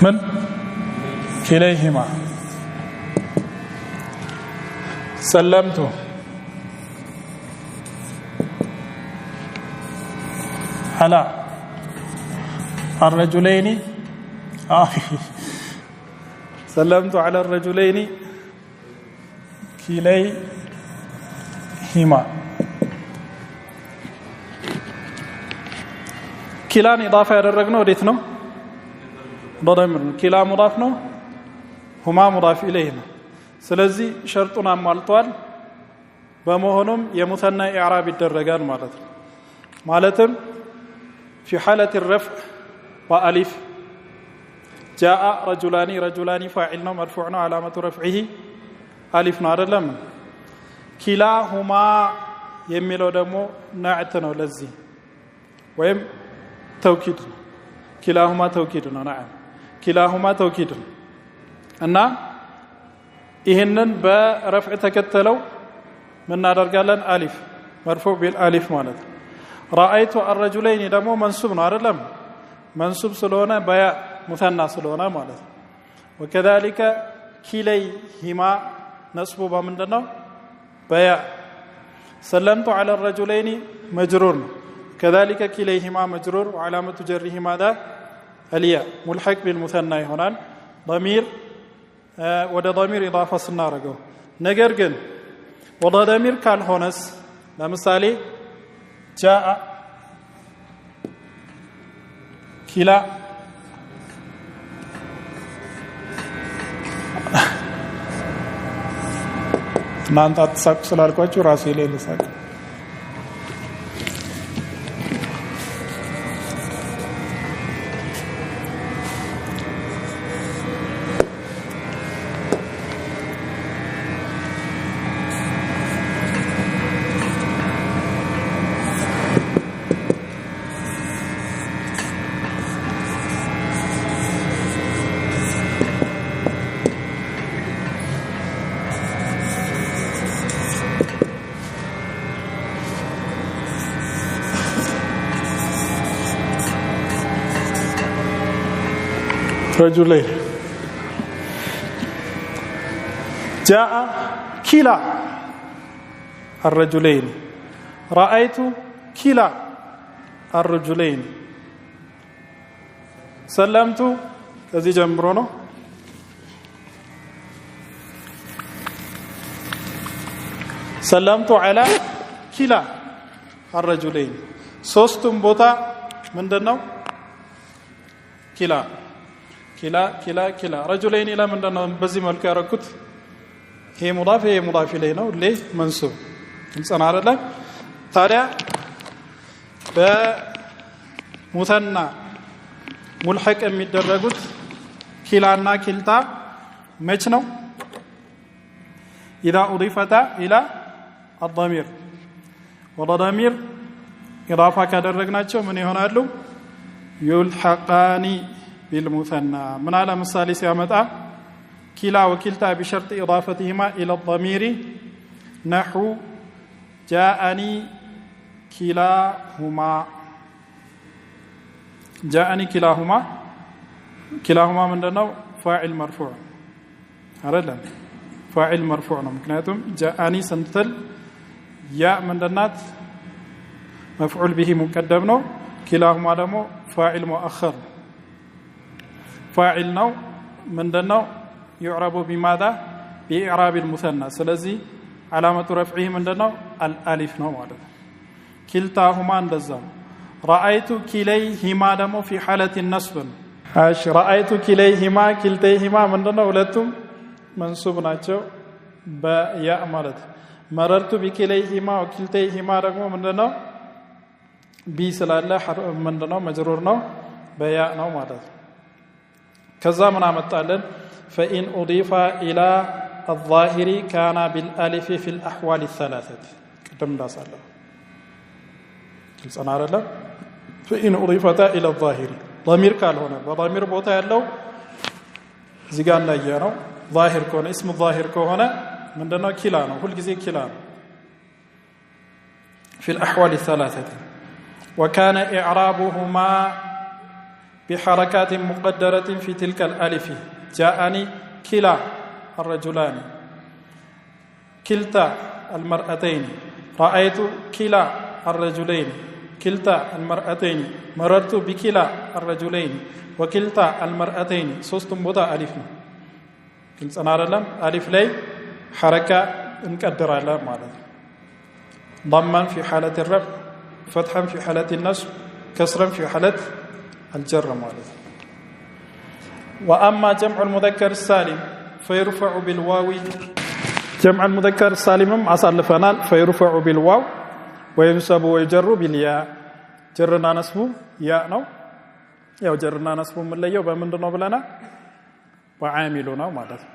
من كليهما سلمت على الرجلين سلمت على الرجلين كليهما كلان إضافة ያደረግነው ወዴት ነው ضمير كلا مضاف ነው هما مضاف إليه ነው ስለዚህ ሸርጡን አሟልቷል በመሆኑም የሙሰና ኢዕራብ ይደረጋል ማለት ነው ማለትም في حالة الرفع وألف جاء رجلان فاعل ነው مرفوع ነው علامة رفعه ألف ነው አይደለም كلاهما የሚለው ደግሞ ናዕት ነው ለዚህ ወይም ተውኪድ كلاهما توكيد ነው نعم كلاهما توكيد እና ይሄንን በረፍዕ ተከተለው ምን እናደርጋለን አሊፍ مرفوع بالالف ማለት رأيت الرجلين ደግሞ መንሱብ ነው አይደለም መንሱብ ስለሆነ በያ ሙሰና ስለሆነ ማለት وكذلك كليهما نصب በምንድነው በያ سلمت على الرجلين مجرور كذلك كليهما مجرور وعلامة جره ماذا الياء ملحق بالمثنى ይሆናል ضمير ወደ ضمير اضافه ስናረገው ነገር ግን ወደ ضمير ካልሆነስ ለምሳሌ جاء كلا እናንተ አትሳቁ ስላልኳችሁ ራሴ ላይ ልሳቅ رجلين جاء كلا الرجلين رأيت كلا الرجلين سلمت ከዚህ ጀምሮ ነው سلمت على كلا الرجلين ሶስቱም ቦታ ምንድነው كلا كلا كلا كلا رجلين الى ምንድነው በዚህ መልኩ ያረኩት ይሄ ሙዳፍ ይሄ ሙዳፍ ላይ ነው ለይ መንሱብ እንጸና አይደለ ታዲያ በሙተና ሙልሐቅ የሚደረጉት ኪላና ኪልታ መች ነው اذا اضيفتا الى الضمير والضمير اضافه ካደረግናቸው ምን ይሆናሉ يلحقان بالمثنى من على مثال ሲያመጣ كلا وكلتا بشرط اضافتهما الى الضمير نحو جاءني كلاهما جاءني كلاهما كلاهما ምንድነው فاعل مرفوع አይደለም فاعل مرفوع ነው ምክንያቱም جاءني سنتل يا ምንድናት مفعول به مقدم ነው كلاهما ደግሞ فاعل مؤخر فاعل ነው ምንድነው يعرب بماذا باعراب المثنى ስለዚህ علامه رفعه ምንድነው الالف ነው ማለት كلتاهما እንደዛው رأيت كليهما ደግሞ في حالة النصب اش رأيت كليهما كلتيهما ምንድነው ሁለቱም منصوب ናቸው በያ ማለት مررت بكليهما وكلتيهما ደግሞ ምንድነው ቢ ስላለ ምንድነው መጅሩር ነው በያ ነው ማለት ከዛ ምን አመጣለን فإن أضيف إلى الظاهر كان بالالف في الأحوال الثلاثة قدم እንዳሳለው ግልጽ አይደለም فإن أضيفتا إلى الظاهر ضمير ካልሆነ በضمير ቦታ ያለው እዚህ ጋር እንዳየነው ظاهر ከሆነ اسم الظاهر ከሆነ ምንድነው ኪላ ነው ሁሉ ጊዜ ኪላ ነው في الأحوال الثلاثة وكان إعرابهما بحركات مقدرة في تلك الألف جاءني كلا الرجلان كلتا المرأتين رأيت كلا الرجلين كلتا المرأتين مررت بكلا الرجلين وكلتا المرأتين ሶስቱም ቦታ አሊፍ ነው ግልጽ አይደለም አሊፍ ላይ حركه እንቀድራለን ማለት ነው ضما في حالة الرفع فتحا في حالة النصب كسرا في حالة الجر ማለት واما جمع المذكر السالم فيرفع بالواو جمع المذكر السالم አሳልፈናል فيرفع بالواو وينصب ويجر بالياء جرنا نصب ياء ነው ያው جرنا نصب ምንለየው በምንድነው ብለና وعامل ነው ማለት ነው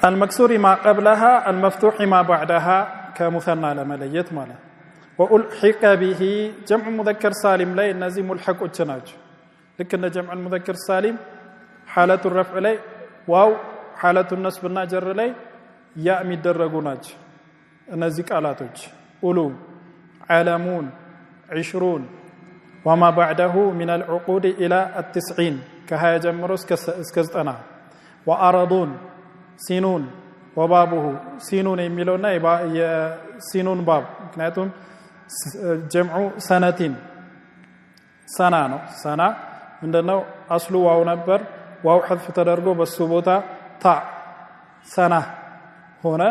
المكسور ما قبلها المفتوح ما بعدها كمثنى ለመለየት ማለት وألحق به جمع مذكر سالم ላይ እነዚህ ሙልሐቆች ናቸው ልክ እንደ جمع المذكر السالم حالة الرفع ላይ واو حالة النصب እና ጀር ላይ ያ የሚደረጉ ናቸው እነዚህ ቃላቶች ኡሉ ዓለሙን 20 وما بعده من العقود الى ال90 ከ20 ጀምሮ እስከ 90 وارضون ሲኑን وبابه ሲኑን የሚለውና የሲኑን ባብ ምክንያቱም ጀምዑ ሰነቲን ሰና ነው ሰና ምንድነው አስሉ ዋው ነበር ዋው حذف ተደርጎ በሱ ቦታ ታ ሰና ሆነ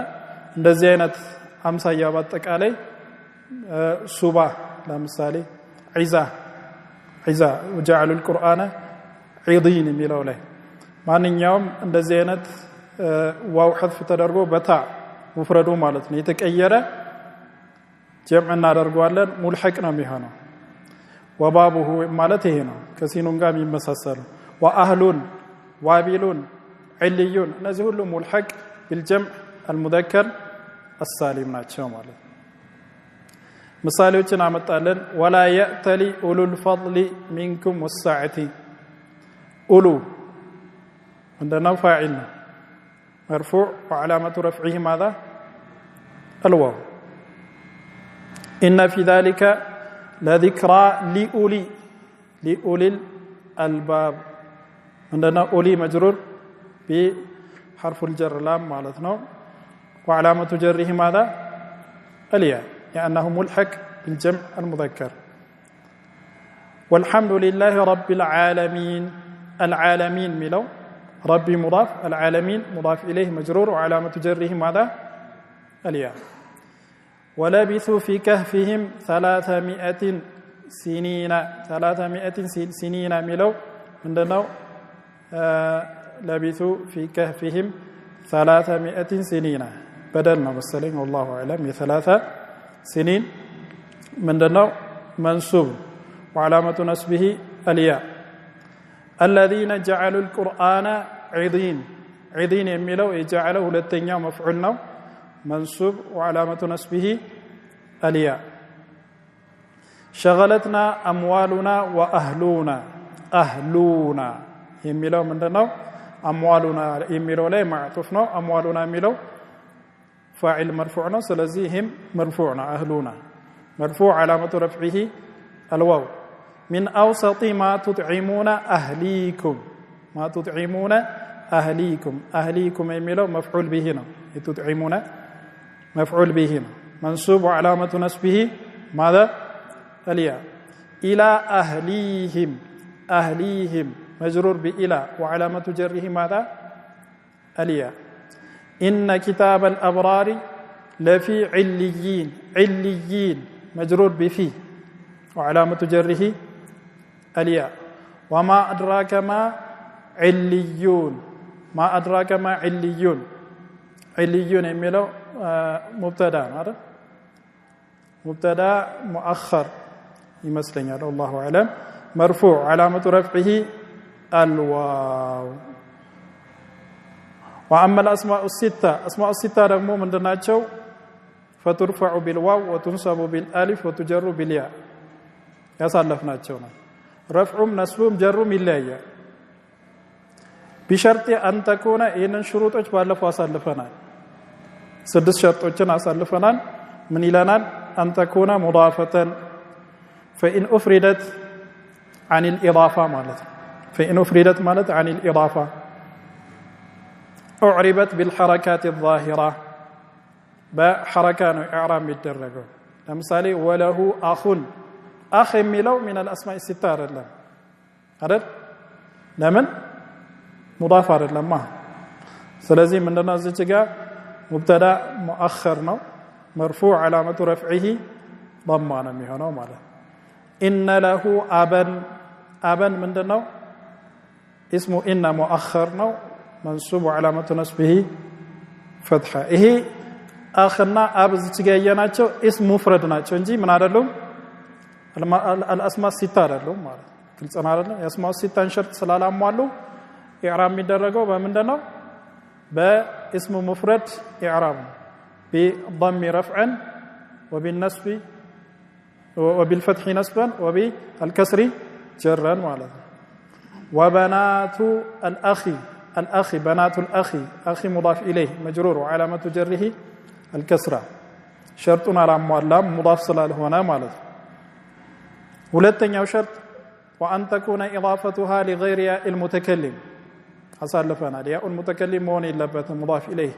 እንደዚህ አይነት አምሳያ በአጠቃላይ ሱባ ለምሳሌ ዒዛ وجعلوا القرآن عضين የሚለው ላይ ማንኛውም እንደዚህ አይነት ዋው حذف ተደርጎ በታ ወፍረዶ ማለት ነው የተቀየረ ጀምዕ እናደርገዋለን ሙልሐቅ ነው የሚሆነው وبابه ማለት ይሄ ነው ከሲኑን ጋር የሚመሳሰሉ واهلون وابلون عليون እነዚህ ሁሉ ሙልሐቅ بالجمع المذكر السالم ናቸው ማለት ምሳሌዎችን አመጣለን ولا يأتلي أولو الفضل منكم والسعة أولو عندنا فاعل مرفوع وعلامة رفعه ماذا الواو إن في ذلك لذكرى لأولي الباب عندنا أولي مجرور بحرف الجر لام مالتنا وعلامة جره ماذا الياء لأنه ملحق بالجمع المذكر والحمد لله رب العالمين العالمين ملو ربي مضاف العالمين مضاف إليه مجرور وعلامة جره ماذا الياء ولبثوا في كهفهم 300 سنين ملو عندنا لبثوا في كهفهم 300 سنين بدلنا بالسلام والله أعلم 3 سنين من دنا منصوب وعلامة نصبه الياء الذين جعلوا القرآن عضين يميلوا يجعله للتنيا مفعولنا منصوب وعلامة نصبه الياء شغلتنا أموالنا وأهلونا يميلوا من دنا أموالنا يميلوا لي معطوفنا أموالنا يميلوا فاعل مرفوعنا سلزيهم مرفوعنا أهلونا مرفوع علامة رفعه الواو من أوسط ما تطعمون أهليكم يميلوا مفعول بهنا تطعمون مفعول بهنا منصوب علامة نصبه ماذا الياء إلى أهليهم مجرور بإلى وعلامة جره ماذا الياء إن كتاب الأبرار لفي عليين مجرور بفي وعلامة جره الياء وما أدراك ما عليون عليون يميلو مبتدا مؤخر يمثلني الله أعلم مرفوع علامة رفعه الواو وأما الأسماء الستة رغم من دناتشو فترفع بالواو وتنصب بالالف وتجر بالياء يصلفناتشو رفعهم نصبهم جرهم إليا بشرط أن تكون إن شروطك بالله أصلفنا 6 شرطوችን أصلفنا من إلى أن تكون مضافة فإن أفردت عن الإضافة مالت عن الإضافة أعربت بالحركات الظاهرة بحركان إعراب يدرجون مثالي وله أخ ميلو من الأسماء الستة هذا لمن مضاف لما سلازم من النازجة مبتدا مؤخر مرفوع علامة رفعه ضمانا مهنا مالا إن له أبا من دنا اسمه إن مؤخر منصوب علامة نصبه فتحة آخرنا أبز تجايناتشو اسم مفرد ناتشو نجي من عدلهم الأسماء الستة عدلهم كل سنة عدلهم الأسماء الستة شرط سلالة أموالو إعراب مدرجو بمن دنا باسم مفرد إعراب بضم رفعا وبالنصب وبالفتح نصبا وبالكسر جرا وعلى وبنات الأخ بنات الأخ مضاف إليه مجرور وعلامة جره الكسرة شرطنا على مؤلم مضاف صلال هنا مالذ ولتنيا شرط وأن تكون إضافتها لغير المتكلم أصلفنا الياء المتكلم مون إلا مضاف إليه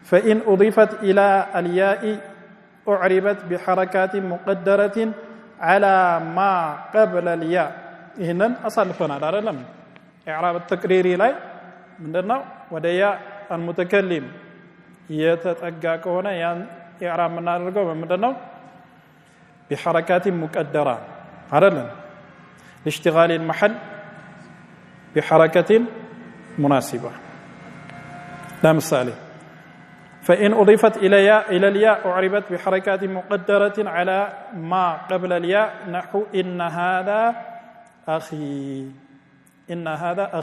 فإن أضيفت إلى الياء أعربت بحركات مقدرة على ما قبل الياء هنا أصلفنا لا لم إعراب التقريري لا من دنا وديا المتكلم يتتقى كونه إعراب من نرجو من دنا بحركات مقدرة هذا لاشتغال المحل بحركة مناسبة لا مثالي فإن أضيفت إلى الياء أعربت بحركات مقدرة على ما قبل الياء نحو إن هذا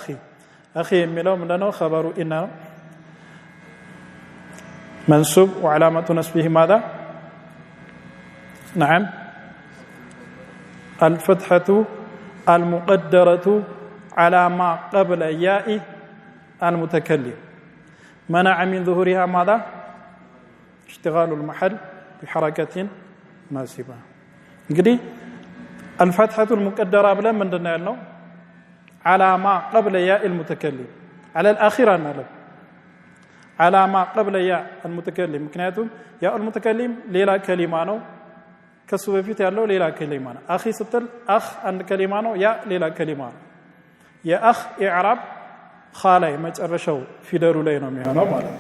أخي ملو منه خبر إن منصوب وعلامة نصبه ماذا نعم الفتحة المقدرة على ما قبل ياء المتكلم منع من ظهورها ماذا اشتغال المحل بحركة مناسبة. jadi الفتحة المقدرة بلا من دنا يلنو على ما قبل ياء المتكلم على الأخيرة نعلم على ما قبل ياء المتكلم مكنياتهم ياء المتكلم ليلا كلمانو كسو بفيت يالو ليلا كلمانو أخي ستل أخ أن كلمانو ياء ليلا كلمانو يا أخ إعراب خالي ما ترشوا في دارو لينا ميهانو مالا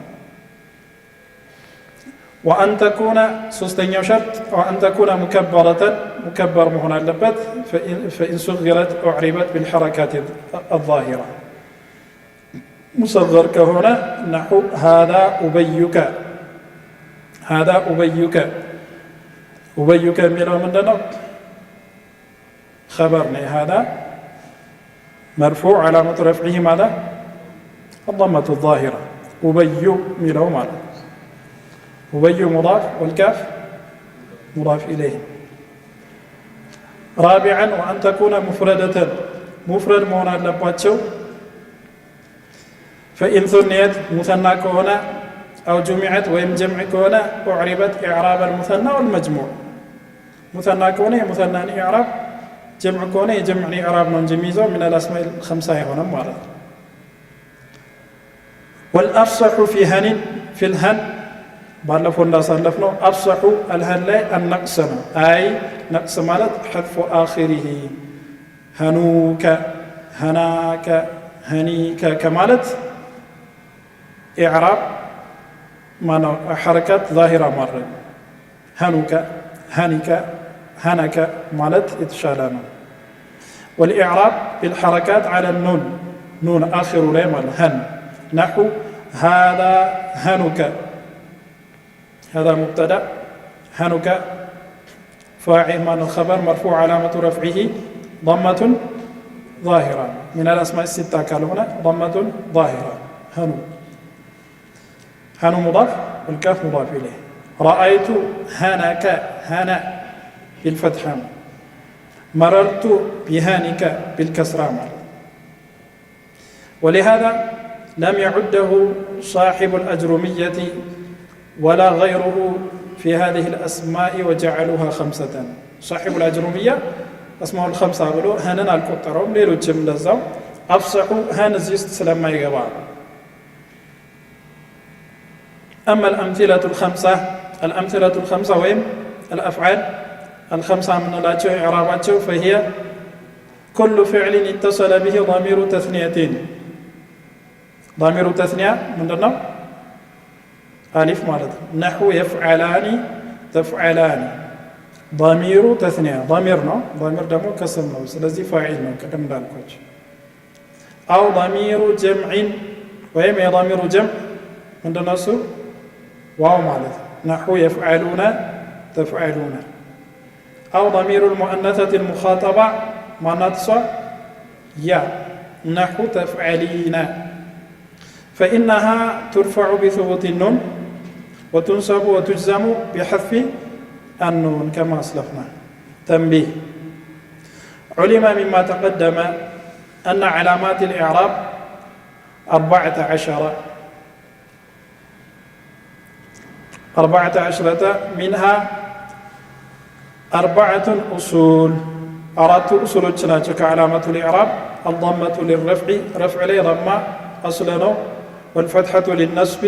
وأن تكون سستين شرط وأن تكون مكبرة مكبر مهنا اللبت فإن صغرت أعربت بالحركات الظاهرة مصغر كهنا نحو هذا أبيك هذا أبيك أبيك ميلو من دنو خبرني هذا مرفوع علامة رفعه ماذا الضمة الظاهرة أبي ميلو ماذا أبي مضاف والكاف مضاف إليه رابعا وأن تكون مفردة مفرد مونا لبواتشو فإن ثنيت مثنى كونا أو جمعت وإن جمع كونا أعربت إعراب المثنى والمجموع مثنى كونا مثنى إعراب جمع كونا جمع إعراب من جميزة من الأسماء الخمسة هنا مرة والأفصح في هن في الهن بارلفون لا صرفنا أفصح الهن لا النقصنا أي نقص مالت حذف آخره هنوك هناك هنيك كمالت إعراب معنى حركات ظاهرة مرة هنوك هنيك هنك مالت إتشالنا والإعراب بالحركات على النون نون آخر لا مال هن نحو هذا هنك هذا مبتدأ هنك فاعل من الخبر مرفوع علامة رفعه ضمة ظاهرة من الأسماء الستة قالوا هنا ضمة ظاهرة هنو هنو مضاف والكاف مضاف إليه رأيت هنك هنا بالفتحة مررت بهانك بالكسرة ولهذا لم يعده صاحب الأجرمية ولا غيره في هذه الأسماء وجعلوها خمسة صاحب الأجرمية أسماء الخمسة قالوا هننا الكترهم ليلو جم لزاو أفصحوا هن زيست سلام ما يقبع أما الأمثلة الخمسة وهم الأفعال الخمسة من الأجر إعراباته فهي كل فعل اتصل به ضمير تثنيتين ضمير تثنية من النوع ألف مالت نحو يفعلان تفعلان ضمير تثنية ضميرنا ضمير دمو كسمنا سلازي فاعلنا كدم دالكوش أو ضمير جمع وهم ضمير جمع من الناس واو مالت نحو يفعلون تفعلون أو ضمير المؤنثة المخاطبة مناتصة يا نحو تفعلين فإنها ترفع بثبوت النون وتنصب وتجزم بحذف النون كما أسلفنا تنبيه علم مما تقدم أن علامات الإعراب 14 منها 4 أصول أردت أصول الجناج كعلامة الإعراب الضمة للرفع رفع لي ضمة أصلنا والفتحة للنصب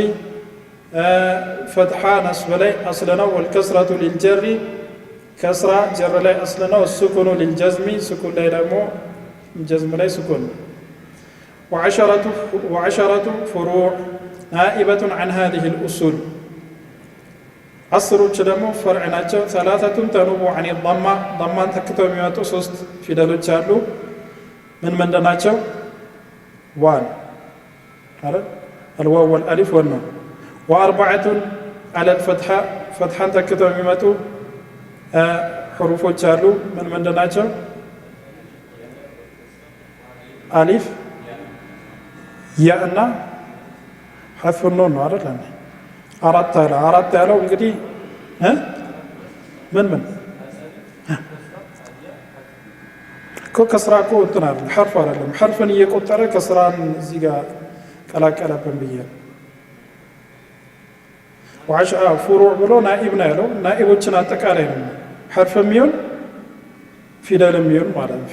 فتحة نصب لي أصلنا والكسرة للجر كسرة جر لي أصلنا والسكون للجزم سكون لي لمو جزم لي سكون وعشرة فروع نائبة عن هذه الأصول أصر الجدم فرع ناتشو 3 تنوب عن الضمة ضمة تكتب ميواتو سوست في دلو تشارلو من دناتشو 1 الواو والألف والنون و4 على الفتحة فتحة تكتب ميواتو حروف تشارلو من دناتشو ألف يأنا حذف النون عرفت لنا أردت له እንግዲህ من እኮ ከስራ እኮ እንትን አይደለም ሐርፍ አይደለም ሐርፍን እየቆጠረ ከስራን እዚህ ጋር ቀላቀለብን ብዬ وعشاء فروع ብሎ ናኢብ ነው ያለው ናኢቦችን አጠቃላይ ነው ሐርፍም ይሁን ፊደልም ይሁን ማለት ነው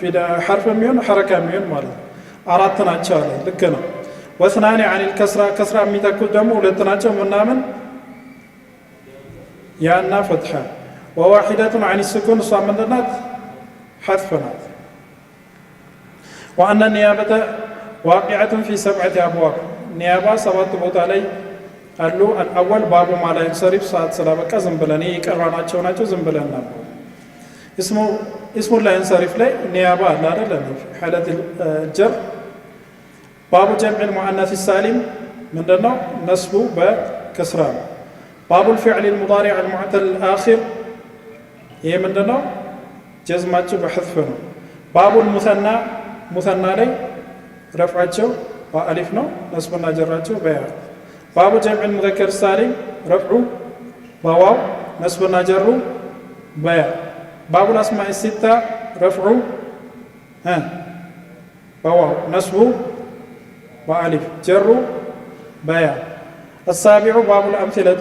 ሐርፍም ይሁን ሐረካም ይሁን ማለት ነው አራት ናቸው አለ ልክ ነው واثنان عن الكسرة كسرة የሚተኩት ደግሞ ሁለት ናቸው ምናምን ያና فتحة وواحدة عن السكون እሷ ምንድናት حذف ናት وأن النيابة واقعة في 7 أبواب نيابة 7 ቦታ ላይ አሉ الأول باب ما لا ينصرف ሰዓት ስለበቃ ዝም ብለን ይቀራናቸው ናቸው ዝም ብለን ነበር اسم لا ينصرف ላይ نيابة አለ አይደል حالة الجر باب جمع المؤنث السالم من دنو نصب بكسرة باب الفعل المضارع المعتل الآخر هي من دنو جزمته بحذفه باب المثنى مثنى لي رفعته وألف نو نصبنا جراته بيا باب جمع المذكر السالم رفعه بواو نصبنا جره بيا باب الأسماء الستة رفعه بواو نصبه وألف جر بيا السابع باب الأمثلة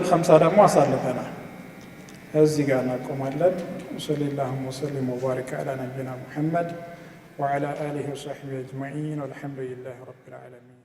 الخمسة لما صلتنا هذه قالنا كمالات وصلى الله وسلم وبارك على نبينا محمد وعلى آله وصحبه أجمعين والحمد لله رب العالمين